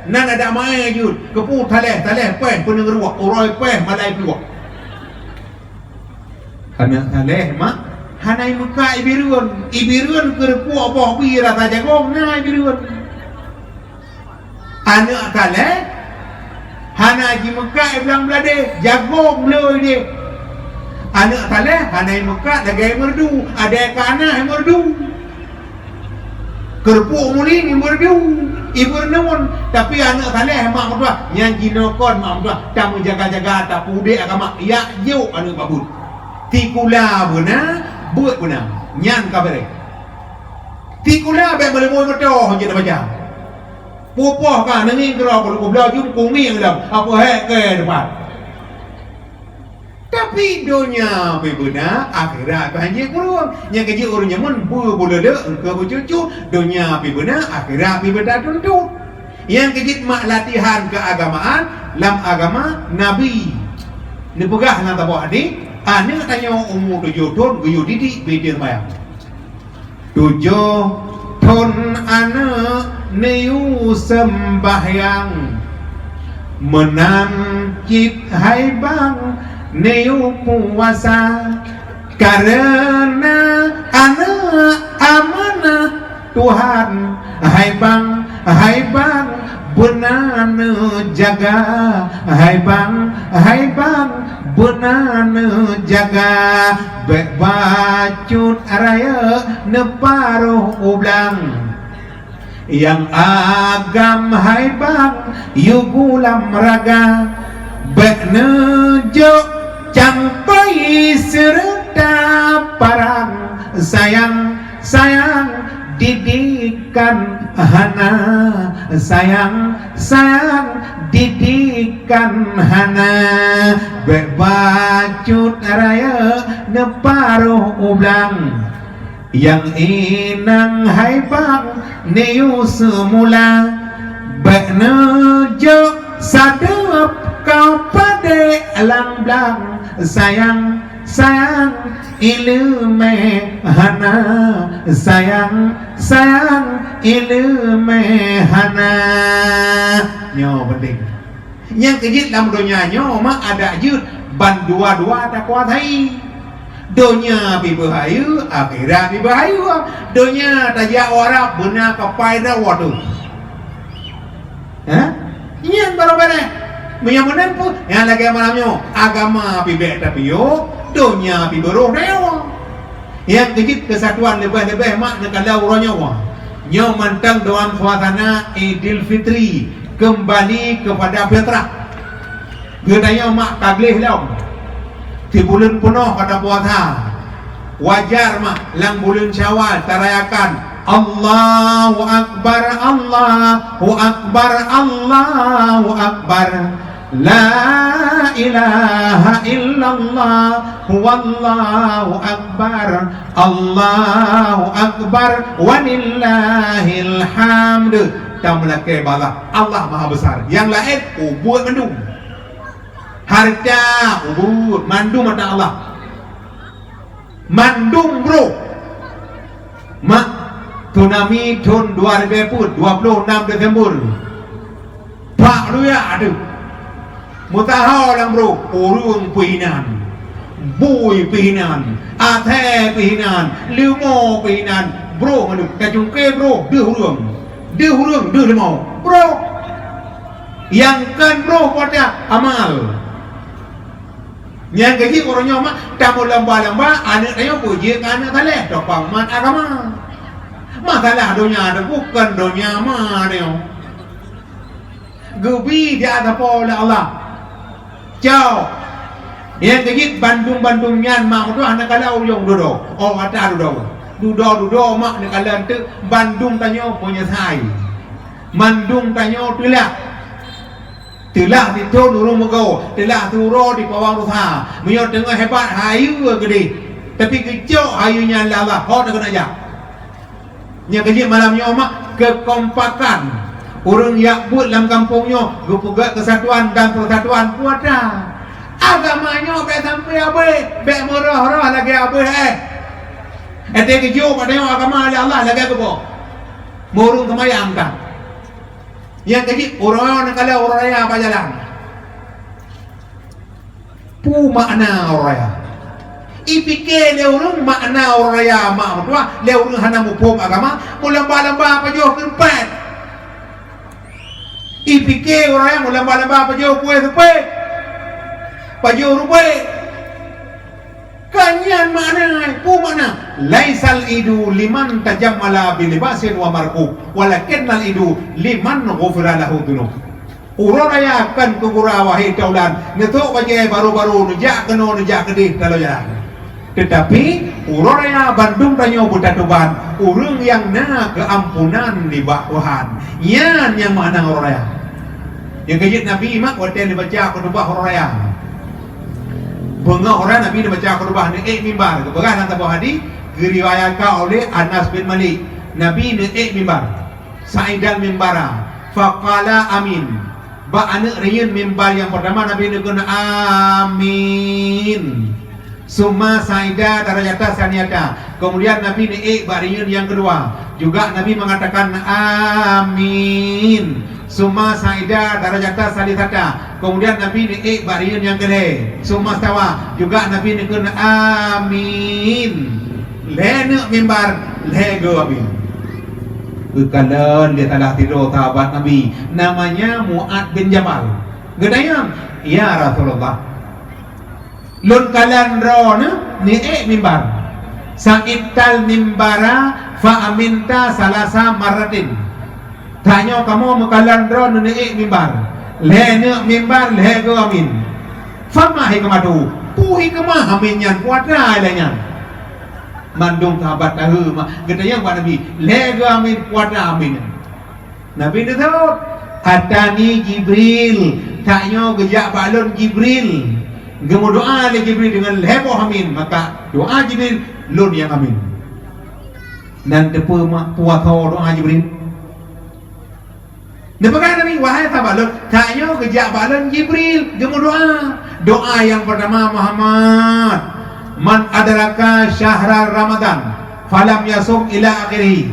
[SPEAKER 1] nan ada mai jud kepu taleh peh pun ngeruak uroi peh malai keluar kana taleh mak hanai muka ibiruan kerpu apa bi rata jagong na ibiruan anak taleh hana ji muka bilang belade jagong loi dia anak taleh hanai muka dagai merdu ada kana merdu kerpu mulin merdu ibu namun tapi anak taleh mak mertua yang jinokon mak mertua tak menjaga-jaga tak pude agama ya jauh anak babut tikula beuna buat beuna nyan kabere tikula be boleh moy metoh je baca pupoh ka nengi kero ko bela jum kungi dalam apa hek ke depan tapi dunia beuna akhirat banjir kurang yang kerja orang nyaman boleh le ke cucu dunia beuna akhirat beda tentu yang kerja mak latihan keagamaan lam agama nabi ni pegah nang tabu hadi ane tanya umur 7 tahun guyu didik beda mayang 7 tahun anak niu sembahyang menang kit hai bang niu puasa karena anak amanah Tuhan hai bang benar jaga hai bang benar jaga bek bacut raya neparuh ublang yang agam hai bang yugulam raga bek nejo campai serta parang sayang didikan hana sayang didikan hana bebacut raya neparuh ublang yang inang haibang niu semula benejo sadep kau pade alang blang sayang ilme hana sayang ilme hana nyo penting yang kejit dalam dunia nyo mak ada jut ban dua-dua tak kuatai dunia pi bahayu akhirat pi bahayu dunia tajak orang benar kapai dah wadu nyen baru-baru menyambutkan pun yang lagi malamnya agama pi bek tapi yo dunia pi beruh dewa yang kejit kesatuan lebih-lebih mak nak kalau orang nyawa nyo mantang dalam suasana Idul Fitri kembali kepada fitrah gedanya mak taglih lau di bulan penuh pada puasa wajar mak lang bulan Syawal tarayakan Allahu Akbar Allahu Akbar Allahu Akbar La ilaha illallah wallahu akbar Allahu akbar walillahil hamd tamlake bala Allah maha besar yang lain ubud mandum harta ubud mandum mata Allah mandum bro mak tsunami tahun 2026 Desember pak lu ya aduh mutahau lang bro urung pihinan bui pihinan ate pihinan limo pihinan bro manu kacungke bro deh hurung limau bro yang kan bro pada amal yang gaji orangnya mak tamu lamba anak dia puji anak taleh topang mat agama masalah dunia ada bukan dunia mah dia gebi dia ada oleh Allah jauh yang kejit Bandung nyan mak tu anak kalau yang duduk ada duduk mak nak kalau tu Bandung tanya punya sai Bandung tanya telah di tu urung megau telah turo di pawang rusa menyo tengah hebat hayu gede tapi kecil hayunya Allah hot nak aja nya kejit malamnya mak kekompakan orang yang buat dalam kampungnya gupugak kesatuan dan persatuan kuatlah agamanya be sampai abe be murah lagi abe ete kejo pada agama Allah lagi apa murung kemayang kan Yang kaji orang kala orang raya apa jalan. Pu makna orang raya. Ipike leurung makna orang raya mak tua leurung hana mupom agama mulamba-lamba apa jauh kerpet. Ipike orang raya mulamba-lamba apa jauh kue sepet. Pajau rupai. Kanyan makna pu makna laisal idu liman tajammala bilibasin wa marku walakinnal idu liman ghufira lahu dzunub. Urang raya kan kugura wahai taulan netok bajai baru-baru nejak keno nejak kedih kalau jalan. Tetapi urang raya Bandung tanyo butatuban urang yang na keampunan di Tuhan. Yan yang makna urang raya. Yang kejit Nabi mak waten dibaca khutbah urang raya. Bengah orang Nabi dibaca khutbah ni mimbar. Keberan dalam hadis diriwayatkan oleh Anas bin Malik. Nabi ni mimbar. Sa'idan mimbara. Faqala amin. Ba anak riun mimbar yang pertama Nabi ni kena amin. Summa saida darajata saniyata. Kemudian Nabi ni ba riun yang kedua. Juga Nabi mengatakan amin. Summa saida darajata salisata. Kemudian Nabi ni bariun yang kedua. Summa stawa. Juga Nabi ni kena amin. Lene mimbar lego amin. Kekalan dia telah tidur sahabat Nabi. Namanya Mu'ad bin Jabal. Gedayang, ya Rasulullah. Lun kalan rona ni mimbar. Sa'ital mimbara fa aminta salasa maratin. Tanya kamu mekalan drone ni mimbar. Lene mimbar lego amin. Fama hikmatu. Puhi kemah aminyan kuatra lainnya. Mandung sahabat tahu kita yang buat Nabi lego amin kuatra amin. Nabi tu tahu atani Jibril. Tanya gejak balon Jibril. Gemu doa le Jibril dengan lebo amin. Maka doa Jibril lun yang amin. Dan tepu mak puatho doa Jibril. Nepakah Nabi wahai sahabat tanya kejak balan Jibril gemu doa yang pertama Muhammad man adraka syahra Ramadan falam yasum ila akhirih.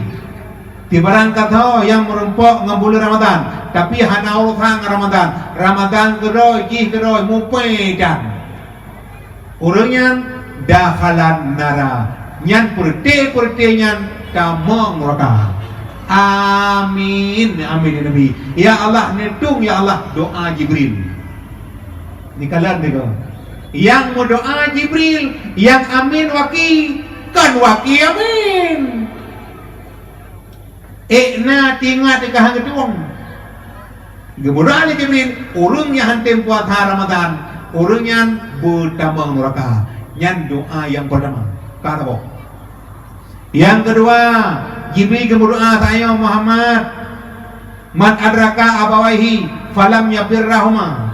[SPEAKER 1] Tibarang kata yang merumpok ngambulan Ramadan tapi hana urusan Ramadan kedoi ki kedoi mupai dan urangnya dakhalan nara nyan purte nyan tamong neraka. Amin, amin ya Nabi. Ya Allah netung ya Allah doa Jibril. Ni kalan dia. Yang mau doa Jibril, yang amin waki, kan waki amin. Na tingat ikah gedung. Gemudah Jibril, urung yang hantem puasa Ramadan, urung yang bertambang neraka. Nyan doa yang pertama. Kata boh. Yang kedua, Jibril berdoa saya Muhammad man adraka abawaihi falam yabirrahuma.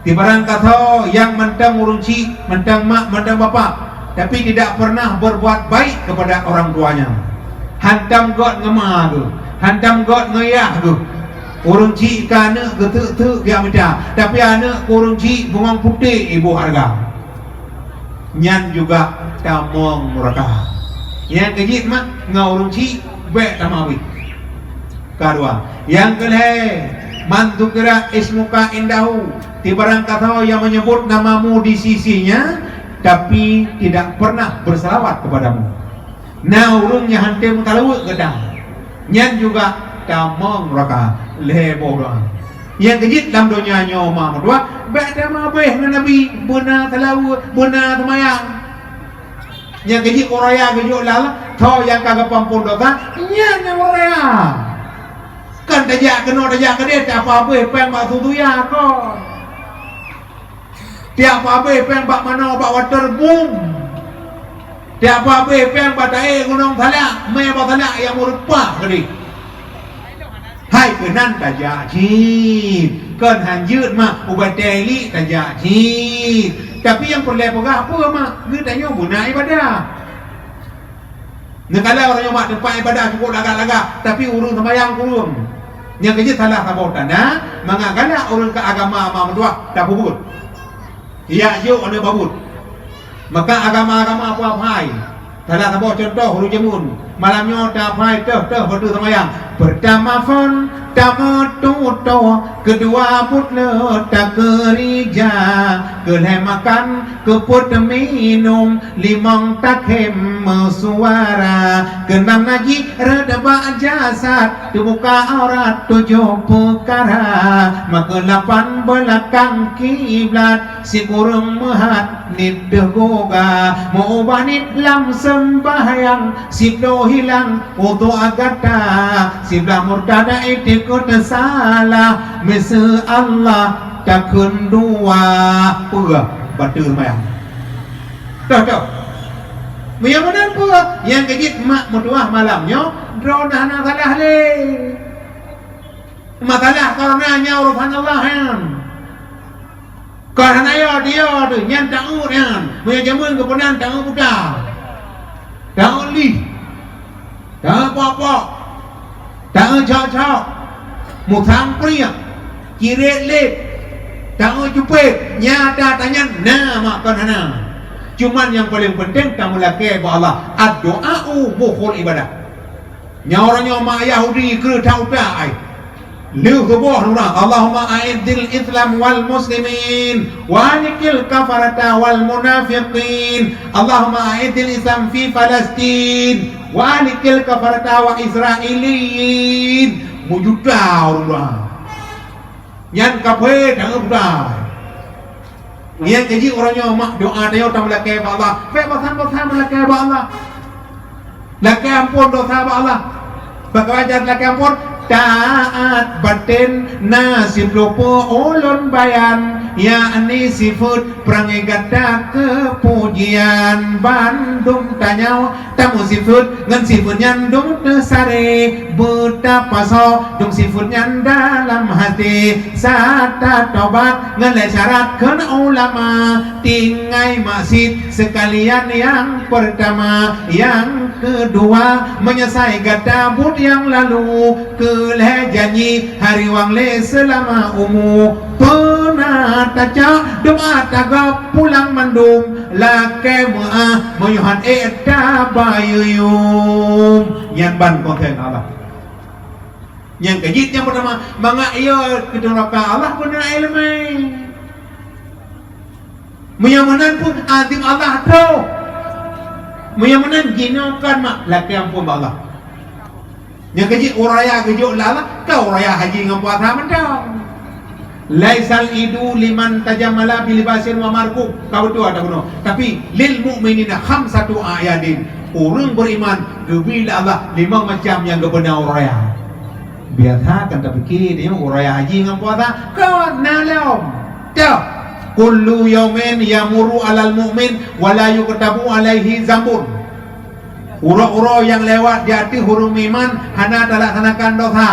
[SPEAKER 1] Tibarang kata yang mentang urunci, mentang mak, mentang bapak tapi tidak pernah berbuat baik kepada orang tuanya. Hantam got ngemah tu, hantam got ngeyah tu. Urunci ka anak getek-tek dia minta, tapi anak urunci bungang putih ibu harga. Nyan juga tamong mereka. Yang kejit mak ngaurung ci bek tamawi. Kedua, yang kedua mantu kira ismuka indahu. Tibarang kata yang menyebut namamu di sisinya tapi tidak pernah bersalawat kepadamu. Naurungnya hantem talawu gedang. Nyan juga tamong raka lebo doa. Yang kejit dalam dunia nyoma dua bek tamabeh Nabi buna talawu buna temayang. Yang kejik oraya kejuk lala tau yang kagak pampun dosa yang oraya kan tajak kena tajak ke dia tak apa-apa peng bak tutuya kau tiap apa-apa peng bak mana bak water boom tiap apa-apa peng bak tae gunung talak me bak talak yang merupa ke dia hai kenan tajak cip kan hanjut mah ubat teli tajak cip. Tapi yang perlu apa mak? Dia tanya guna ibadah. Nekala orang yang mak tempat ibadah cukup lagak-lagak, tapi urung sembahyang kurung. Yang kerja salah sabotan, mengagala orang ke agama mak berdua tak bubut. Ya yo ana babut. Maka agama-agama apa hai. Salah sabot contoh huruf jamun. malamnya dapai betul semayang pertama fon tamu tuto kedua putle tak kerja keleh makan keput minum limang takhem suara kenam ngaji redaba jasad dibuka aurat 7 perkara maka 8 belakang kiblat si kurung mehat nid goga mau ubah nid lam sembahyang si do hilang wudu agata si blah murtada ikut salah mesa Allah takun dua pura batu mayang dah yang mana pura yang kejit mak mutuah malamnya drona nak salah le masalah karenanya urusan Allah yang karena dia tu yang tahu kan punya jamun kemudian tahu budak tahu li tahu apa tahu cok mutang pria kiret lep tahu jupet nyata tanya nama karena cuman yang paling penting kamu laki ba Allah ad-doa'u mukhul ibadah nyaoranya mak Yahudi ke tahu tak liu tubuh Allahumma a'iddil Islam wal muslimin wa alikil kafarata wal munafiqin Allahumma a'iddil Islam fi Palestin wa alikil kafarata wa Israeliyin mujudah Allah yang kafe dah udah yang jadi orangnya mak doa dia tak melaki Allah fe bosan melaki Allah laki ampun dosa Allah bagaimana laki ampun taat batin nasib lupa ulun bayan yakni sifat perangai gada kepujian bandung tanyau tamu sifat ngan sifat nyandung tesare betapa so dung sifat dalam hati sata tobat ngan syarat kena ulama tinggai masjid sekalian yang pertama yang kedua menyelesai gadabut yang lalu keleh janji hari wang le selama umur pernah taca doa tagap pulang mandum lake mu'ah menyuhan eta bayuyum yang ban konten Allah yang kejit yang pertama manga iya kita neraka Allah benar ilmu menyamanan pun azim Allah tu menyamanan jinokan mak laki ampun Allah yang kecil uraya kejuk lala kau uraya haji dengan puasa mentang laisal idu liman tajamala bilibasin wa marku kau betul ada kuno tapi lil mu'minina khamsatu ayatin orang beriman gebila Allah 5 macam yang kebenar uraya biasa kan terfikir dia uraya haji dengan puasa kau nalam tak kullu yawmin yamuru alal mu'min wala yuktabu alaihi zambun ura-ura yang lewat di hati huruf iman hana terlaksanakan dosa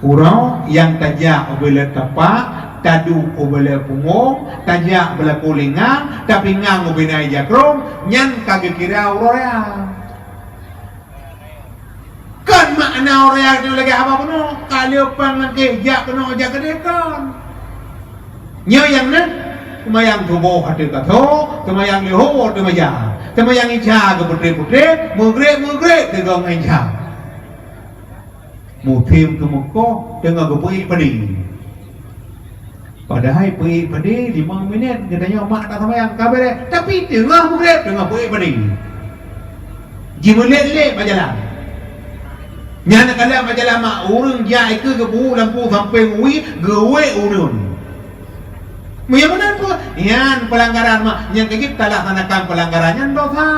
[SPEAKER 1] ura yang tajak bila tepak tadu bila punggung tajak bila kulingang tapi ngang bila jakrum nyan kagak kira ura ya kan makna ura yang itu lagi apa pun kalau panggil jak kena jak kedekan nyo yang nan kemayang tubuh hati kata kemayang liho kemayang yang ija ke putri-putri mugrek dengan ija mutim ke muka dengan kepui padi padahal pui padi 5 minit katanya mak tak sama yang kabar tapi tengah mugrek dengan pui padi jimulet-let majalah nyana kala majalah mak urung jai ke kebu lampu sampai ngui gewe urun yang mana tu? Yang pelanggaran mak yang kejip tak laksanakan pelanggarannya dosa.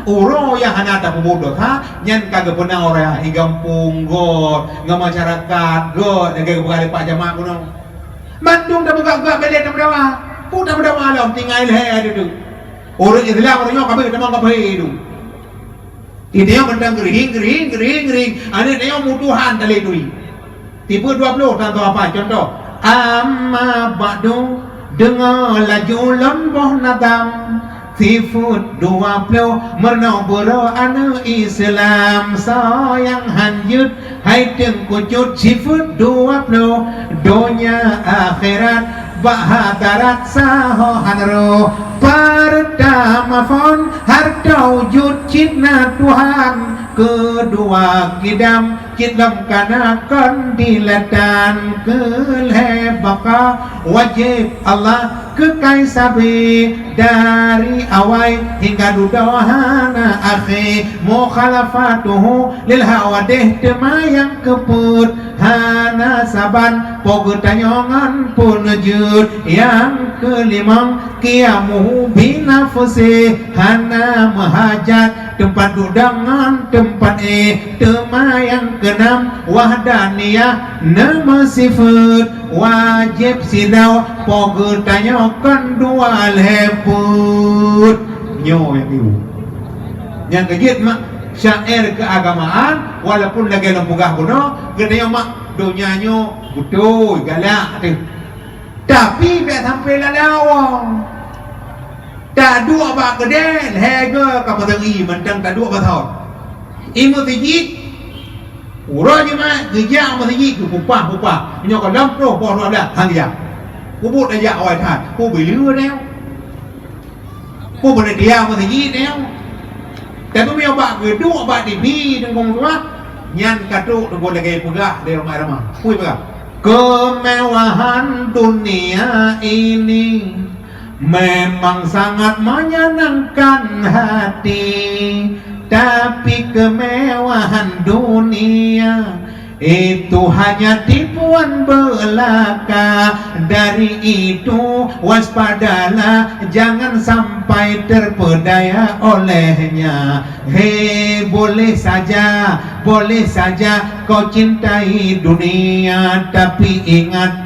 [SPEAKER 1] Uro yang hanya tak pun dosa, yang kagak pernah orang higampung god, ngam masyarakat god, yang kagak berkali pak jamaah kuno. Bandung dah buka belet dah berdawa, pun dah berdawa alam tinggal leher itu. Orang Islam orangnya kabel dah kabel itu. Ini yang bentang gering. Ada yang mutuhan tali itu. Tipe 20 tanpa apa contoh. Amma ba'du dengar laju lembah nadam sifut 20 menoboro anu Islam sayang hanjut hai tengkucut sifut 20 dunia akhirat bahadarat sahohanro pertama fon harta wujud cina Tuhan, kedua kidam kidam kanakan dilatan kelebaka wajib Allah kekai sabi dari awal hingga dudawahana akhi mukhalafatuhu lil hawadih temayang keput hana saban pogutanyongan pun jud. Yang kelima qiyamuhu binafsi hana mahajat tempat dudangan tempat temayang keenam wahdaniyah nama sifat wajib sidau pogetanyokan dua leput nyo yang ibu yang kejit mak syair keagamaan walaupun lagi lembugah kuno gede mak dunianyo betul galak tu tapi biar sampai lalawang tak dua bak gede hega kapatangi mentang tak dua batau imu tijit urang jemaah kerja masjid tu pupah nyo kalam pro po ada hang dia kubut aja awal than ku bilu neo ku benda dia masjid neo tapi mi obak gedung obak dibi dengan tua nyan katu dengan lagi pegah dari ramai kui pegah kemewahan dunia ini memang sangat menyenangkan hati, tapi kemewahan dunia itu hanya tipuan belaka. Dari itu waspadalah, jangan sampai terpedaya olehnya. Hei, boleh saja kau cintai dunia, tapi ingat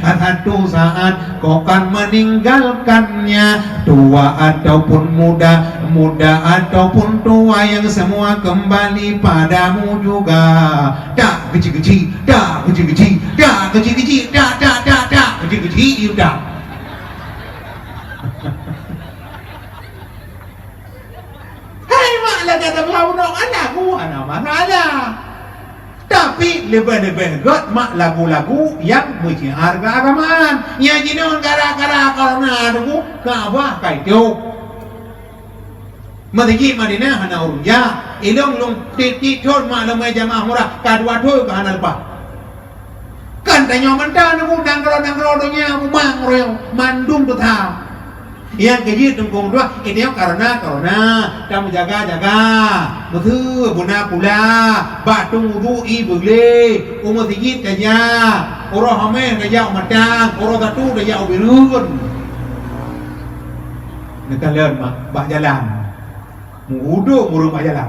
[SPEAKER 1] satu saat kau akan meninggalkannya. Tua ataupun muda ataupun tua, yang semua kembali padamu juga. Tak kecil-kecil, tak kecil-kecil, tak kecil-kecil, tak kecil-kecil, tak. Hai maklah kata kau nak anakku, anak mana ada. Tapi lebih-lebih got mak lagu-lagu yang bersiar keagamaan. Yang jinon gara-gara karena aku Kaabah kaitu. Masjid Madinah hana urja, ilong long titik thon mak lemai jamaah murah kadua thoi ke hana lepas. Kan tanya mentah aku nangkro dunia mang royo mandum tu tha. Yang kejit tungkung dua ini karena kamu jaga betul buna pula batung wudu ibule umat sigit kaja orang hamil kaja umatang orang tatu kaja ubirun kita lihat mak jalan wudu murung mak jalan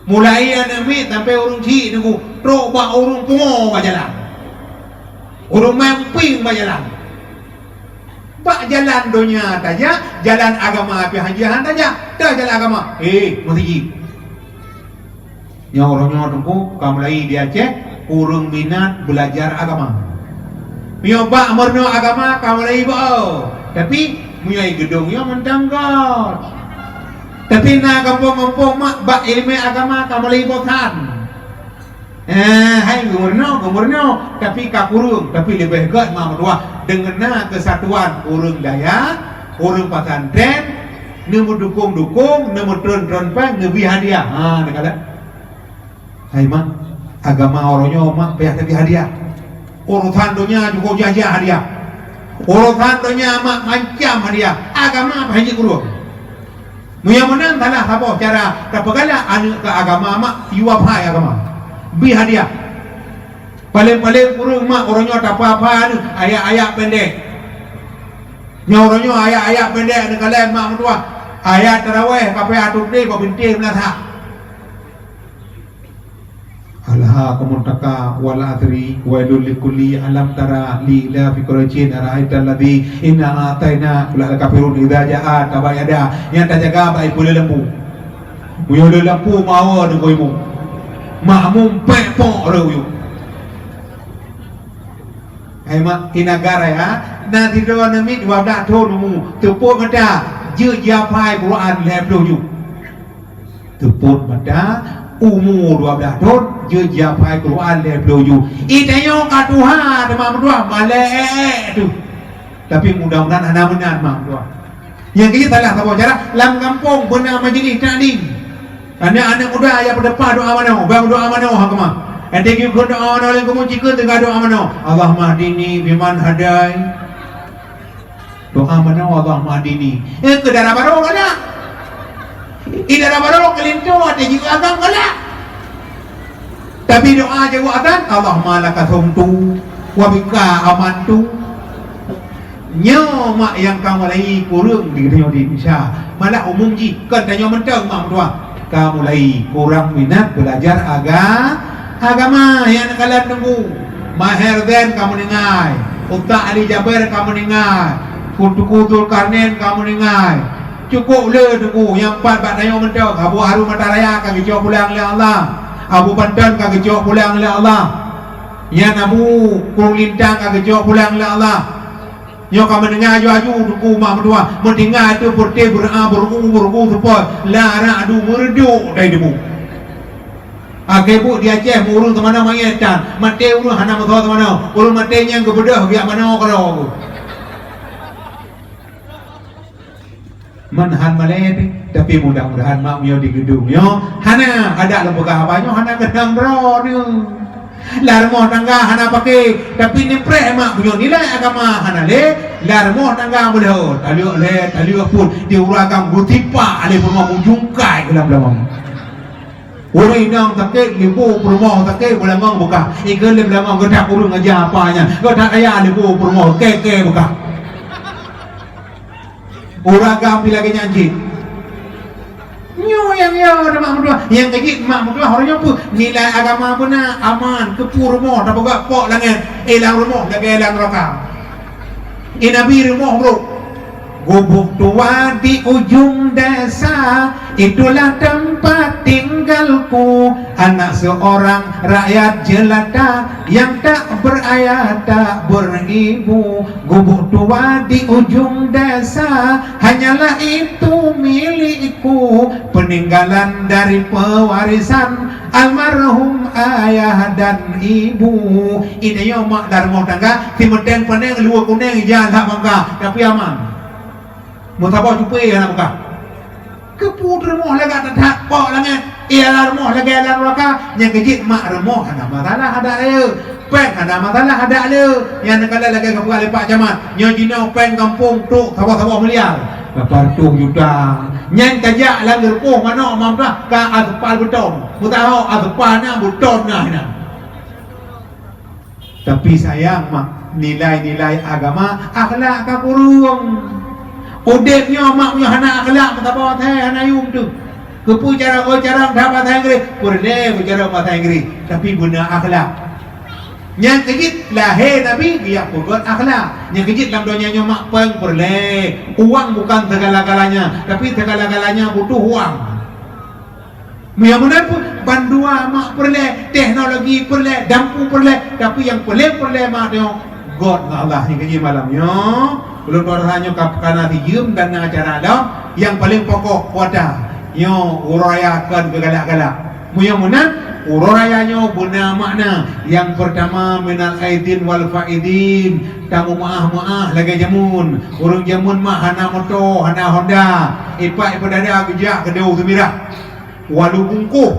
[SPEAKER 1] mulai anami sampai urung ci nunggu trok bak urung pungo mak jalan urung mamping mak jalan. Pak jalan dunia saja, jalan agama pihajian saja, tak jalan agama. Masjid. Yang orangnya tunggu, kamu lagi dia cek, urung minat belajar agama. Mioba murno agama, kamu lagi bau. Tapi, mulai gedungnya mentanggot. Tapi na kampung-kampung mak bak ilmu agama, kamu lagi bosan. Hai gumurno, tapi kakurung, tapi lebih gat mak dua dengan kesatuan urung daya, urung pesantren, nemu dukung, nemu tron pang, nebi hadiah. Nak kata, hai mak, agama orangnya mak payah tapi hadiah. Urusan dunia juga jajah hadiah. Urusan dunia mak macam hadiah. Agama apa haji kurung? Muya menang tanah apa cara dapatlah anu ke agama mak yuap hai agama. Bi hadiah paling kurung mak orangnya tak apa-apa ayat-ayat pendek orangnya ayat-ayat pendek ada kalian mak tua ayat tarawih kapai atuk ni kau binti melata alhaakumut taka wal adri wailul likulli alam tara li la fi qurajin ara'aital ladzi inna ataina kula kafirun idza jaa tabayada yang tak jaga baik boleh lembu boleh lembu mau dengan ibu makmum pepok rewu. Hai mak inagara ya. Nanti doa nami dua dak thonu tepuk mata je japai Quran lep doju. Tepuk mata umur 12 tahun je japai Quran le bloju itayo ka Tuhan mak dua malek tu tapi mudah-mudahan anak benar mak dua yang kita salah apa cara lam kampung benar majlis taklim anak-anak muda yang berdepan doa mana bang doa mana hakma ente ki doa mana le kamu cikun tengah doa mana Allah mahdini biman hadai doa mana Allah mahdini ke darah baru kana idara baru kelintu ada juga agam kana tapi doa jago adan Allah malaka sumtu wa bika amantu nyo mak yang kamu mulai kurang di Indonesia malah umum ji kan tanya mentang mak tua kamu mulai kurang minat belajar agama yang kalian tunggu Maherden kamu ningai Uta Ali Jaber kamu ningai Kutul Karnen kamu ningai cukup le tunggu yang empat bak tanya mentang Abu Harum Mataraya kagak jawab pulang oleh Allah Abu Pandan kagak jawab pulang oleh Allah yang Abu Kurung Lintang kagak jawab pulang oleh Allah yo kamu dengar aju duku mak berdua mendengar tu putih beruku supaya lara adu merdu dari debu agai bu dia Aceh urung ke mana mayatan mate urung hana motor ke mana urung mate yang ke bedah biak mana kalau manhan malai tapi mudah-mudahan mak mio di gedung yo hana ada lembaga apa yo hana gedang ro ni larmo tangga hana pakai tapi ni mak punya nilai agama hana le larmo tangga boleh taliu pun dia uragam gutipa ale pun mau jungkai dalam dalam orang inang takut libu perumah takut boleh mang buka ikan le belakang gedak urung aja apanya gedak ayah libu perumah keke buka uragam lagi nyanyi nyo yang mak berdua yang kecil mak berdua orangnya pun nilai agama benar aman kepur rumah tak buka pok langit elang rumah lagi elang neraka inabi rumah bro gubuk tua di ujung desa itulah tempat tinggalku anak seorang rakyat jelata yang tak berayah tak beribu gubuk tua di ujung desa hanyalah itu milikku peninggalan dari pewarisan almarhum ayah dan ibu ini yo mak darmo tangga timendeng peneng luar kuning jalan tak bangka tapi aman mau tabak cupai anak buka keput remoh lega tak pok langit ialah remoh lega ialah neraka yang kecil mak remoh ada masalah ada dia peng ada masalah ada dia yang negara lagi kebuka lepak camat yang jina peng kampung tu sawah-sawah meliar kepartung juta yang kajak lagi repoh mana mampu ka asfal beton mutaho asfal na beton nah tapi sayang mak nilai-nilai agama akhlak ka kurung udepnya mak punya anak akhlak betapa teh anak yum tu kepu cara dapat bahasa Inggeris boleh bicara bahasa Inggeris tapi benar akhlak yang kejit lahir Nabi dia buat akhlak yang kejit dalam dunia mak peng boleh uang bukan segala-galanya tapi segala-galanya butuh uang mudah-mudahan pun bandua mak boleh teknologi boleh dampu boleh tapi yang boleh mak tengok God Allah yang kejit malamnya belum hanya karena dijum dan acara ada yang paling pokok wadah nyo urayakan kegalak-galak mudah-mudahan urayanya guna makna yang pertama minal aidin wal faidin tamu maah lagi jamun urung jamun mah hana moto hana Honda ipak ipedada gejak kedau gembira walu bungkuh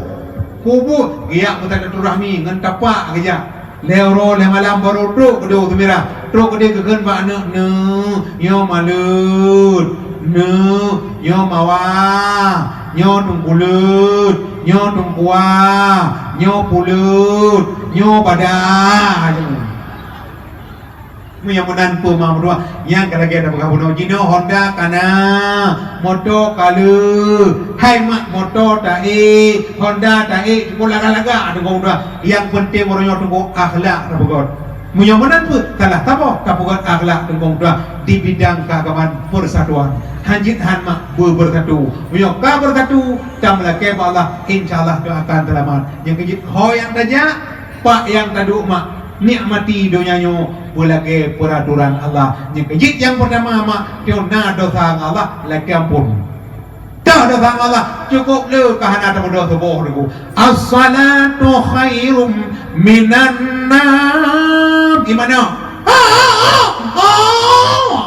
[SPEAKER 1] kubu giak mutana turahmi ngan tapak gejak leoro le malam baru truk kedua gembira truk kedua keken pak ne nyo malut ne nyo mawa nyo tungkulut nyo tungkua nyo pulut nyo badah mudah-mudahan pun mak berdua yang kalau-kalau ada bergabung jino Honda kana motor kalu hai mak motor ta'i Honda ta'i cukup laga-laga ada berdua yang penting orangnya tunggu akhlak rabukot mudah-mudahan pun salah tabok kapukat akhlak tunggu berdua di bidang keagamaan persatuan hanjit han mak bersatu mudah bersatu tamlah ke Allah insyaallah doakan selamat yang kejit ho yang saja pak yang tadu mak nikmati dunianya boleh peraturan Allah yang kejit yang pertama mak tiona dosa Allah lagi ampun dah dosa Allah cukup le kahana ta bodoh tubuh niku as-salatu khairum minan nam gimana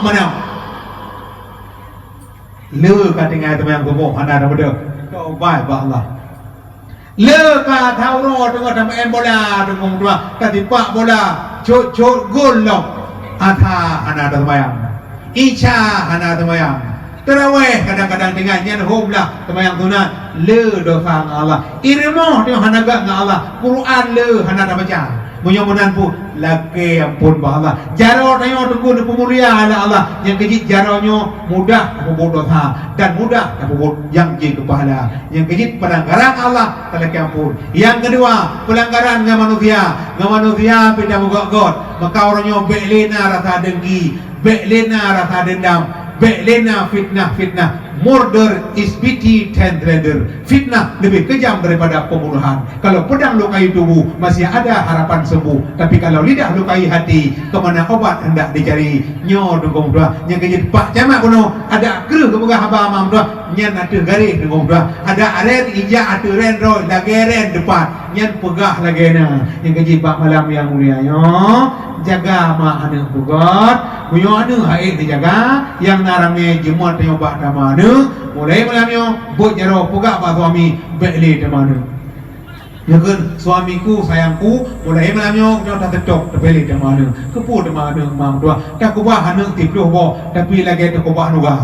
[SPEAKER 1] mana le ka tingai ta yang tubuh hana ta bodoh taubat ba Allah le ka thauro tengok ta main bola tengok dua ka tipak bola cuk gol lo atha hana ta yang isya hana ta yang terawih kadang-kadang dengan nyan hom lah temayang tunat le dosa Allah irmoh dia hanaga dengan Allah Quran le hana dah baca mudah-mudahan pun laki ampun ba Allah jaro tayo tunggu ni pemulia Allah yang kejit jaronyo mudah apa dosa dan mudah apa yang je kepahala yang kejit pelanggaran Allah laki ampun yang kedua pelanggaran dengan manusia pindah muga-god maka orangnya beklena rasa dengki beklena rasa dendam beklena fitnah murder is pity 10 rather fitnah lebih kejam daripada pembunuhan kalau pedang lukai tubuh masih ada harapan sembuh tapi kalau lidah lukai hati kemana obat hendak dicari nyo dengong dua yang kejit pak jamak kuno ada kru kemugah haba mam dua nyan ada garis dengong dua ada aren ija ada ren roy lagi ren depan nyan pegah lagi na yang kejit pak malam yang mulia nyo jaga mak anak bugot puyo anu haid dijaga yang narangnya jemuat nyoba damane mulai malamnya buat jaro pegak pak suami bekle damane ya kan suamiku sayangku mulai malamnya nyo tak tetok bekle damane kepu damane mam dua tak kubah anak tipluh bo tapi lagi tak kubah nuga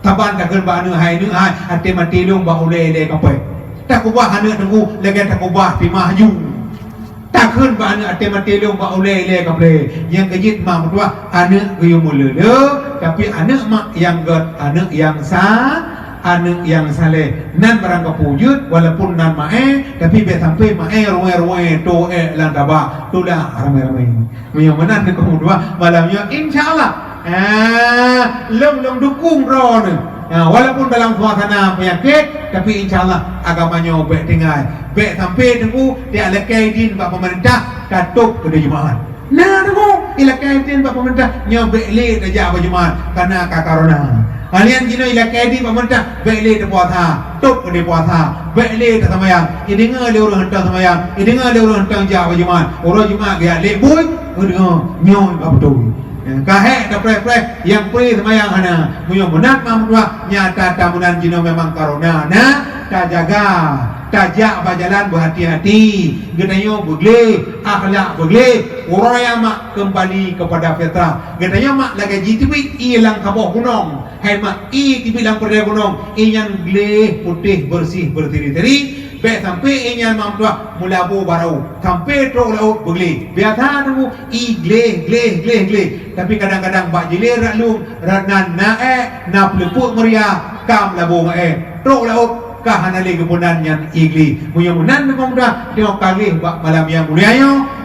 [SPEAKER 1] taban tak kan ba anu hai nu hai ate mati lung ba ule le kapai tak kubah anak tunggu lagi tak kubah timah jung tak kun ba anak ate mati lung ba ule le kapai yang kejit mam dua anak geyu mule le tapi anak mak yang god anak yang sah anak yang saleh nan barang kapujud walaupun nan mae tapi be sampai mae ruwe to lang daba tu dah ramai-ramai yang menan ke dua malamnya insyaallah long dukung ro ni walaupun dalam suasana penyakit tapi insyaallah agamanya be tinggal be sampai tunggu dia lekai din ba pemerintah katuk ke jemaah nah tunggu ilakai din ba pemerintah nyobe le dah jemaah karena corona kalian gino ilakai din pemerintah be le de puasa tuk ke puasa be le ke samayang idinga le urang hentang samayang idinga le urang hentang jemaah orang jemaah dia le boy nyoy ba betul kahek da pre yang pri semayang hana muyo menat mamdua nyata tamunan jino memang corona na ta jaga tajak bajalan berhati-hati gedayo begle akhlak begle uraya mak kembali kepada fitrah gedayo mak lagi jitibit ilang kaboh gunung hai mak i tibilang perdaya gunung inyan gle putih bersih bertiri-tiri be sampai inyan mamdua mulabu barau sampai trok laut begle biasa nunggu i gle tapi kadang-kadang bak jilir raklum ranan nae na pelepuk meriah kam labu mae trok laut kahana le kepunan yang igli mudah-mudahan mudah dia kali bak malam yang mulia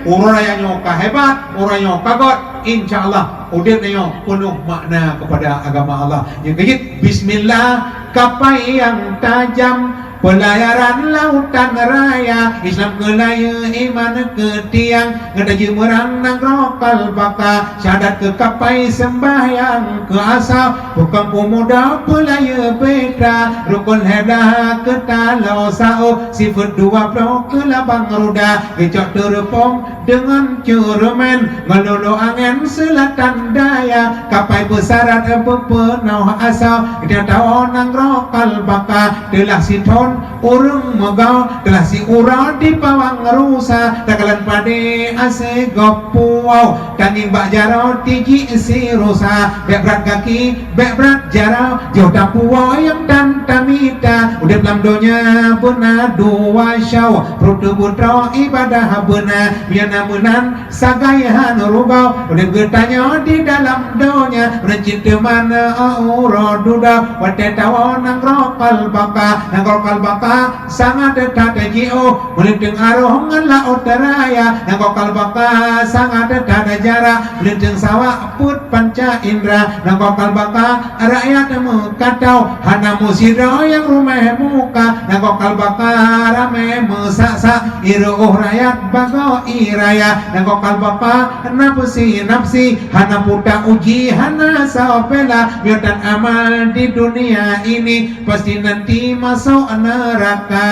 [SPEAKER 1] urayanya kahebat urayanya kagot insyaallah udipnya penuh makna kepada agama Allah yang kejit bismillah kapai yang tajam pelayaran lautan raya Islam kelaya iman ke tiang ngedaji merang nang rokal baka syahadat ke kapai sembahyang ke asal bukan pemuda pelaya beda rukun hedah ke talau sao sifat 20 ke labang ruda kecok terpong dengan curumen ngelulu angin selatan daya kapai besarat pepenau asal dia tahu nang rokal baka telah siton urung megau telah si urang di pawang rusa takalan pade ase gopuau kanging bak jarau tiji si rusa bek berat kaki bek berat jarau jauh tapuau yang dan tamita udah dalam donya benar dua syau perut putra ibadah benar biar namunan sagayahan rubau udah bertanya di dalam donya mencipta mana aura duda wate tawon nang rokal baka kalbaka sangat dekat jio melintang arohongan laut teraya nangko kalbaka sangat dekat jarak melintang sawah put panca indra nangko kalbaka rakyat mengkatau hana musiro yang rumah muka nangko kalbaka rame mesaksa iruh rakyat bago iraya nangko kalbaka nafsi hana puta uji hana saopela dan amal di dunia ini pasti nanti masuk neraka.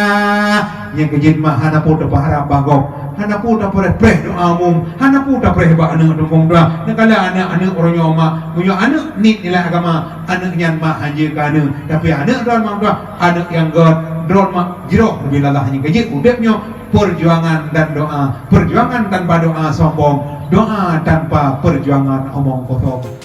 [SPEAKER 1] Yang kejid mah hana puta paharap bagok, hana puta preh doa umum, hana puta preh ba anu dukung doa. Nakala anak orang nyoma, punya anak ni nilai agama, anak yang mah hanje kana, tapi anak doa mah doa, anak yang god doa mah jero bila lah yang kejid udepnya perjuangan dan doa, perjuangan tanpa doa sombong, doa tanpa perjuangan omong kosong.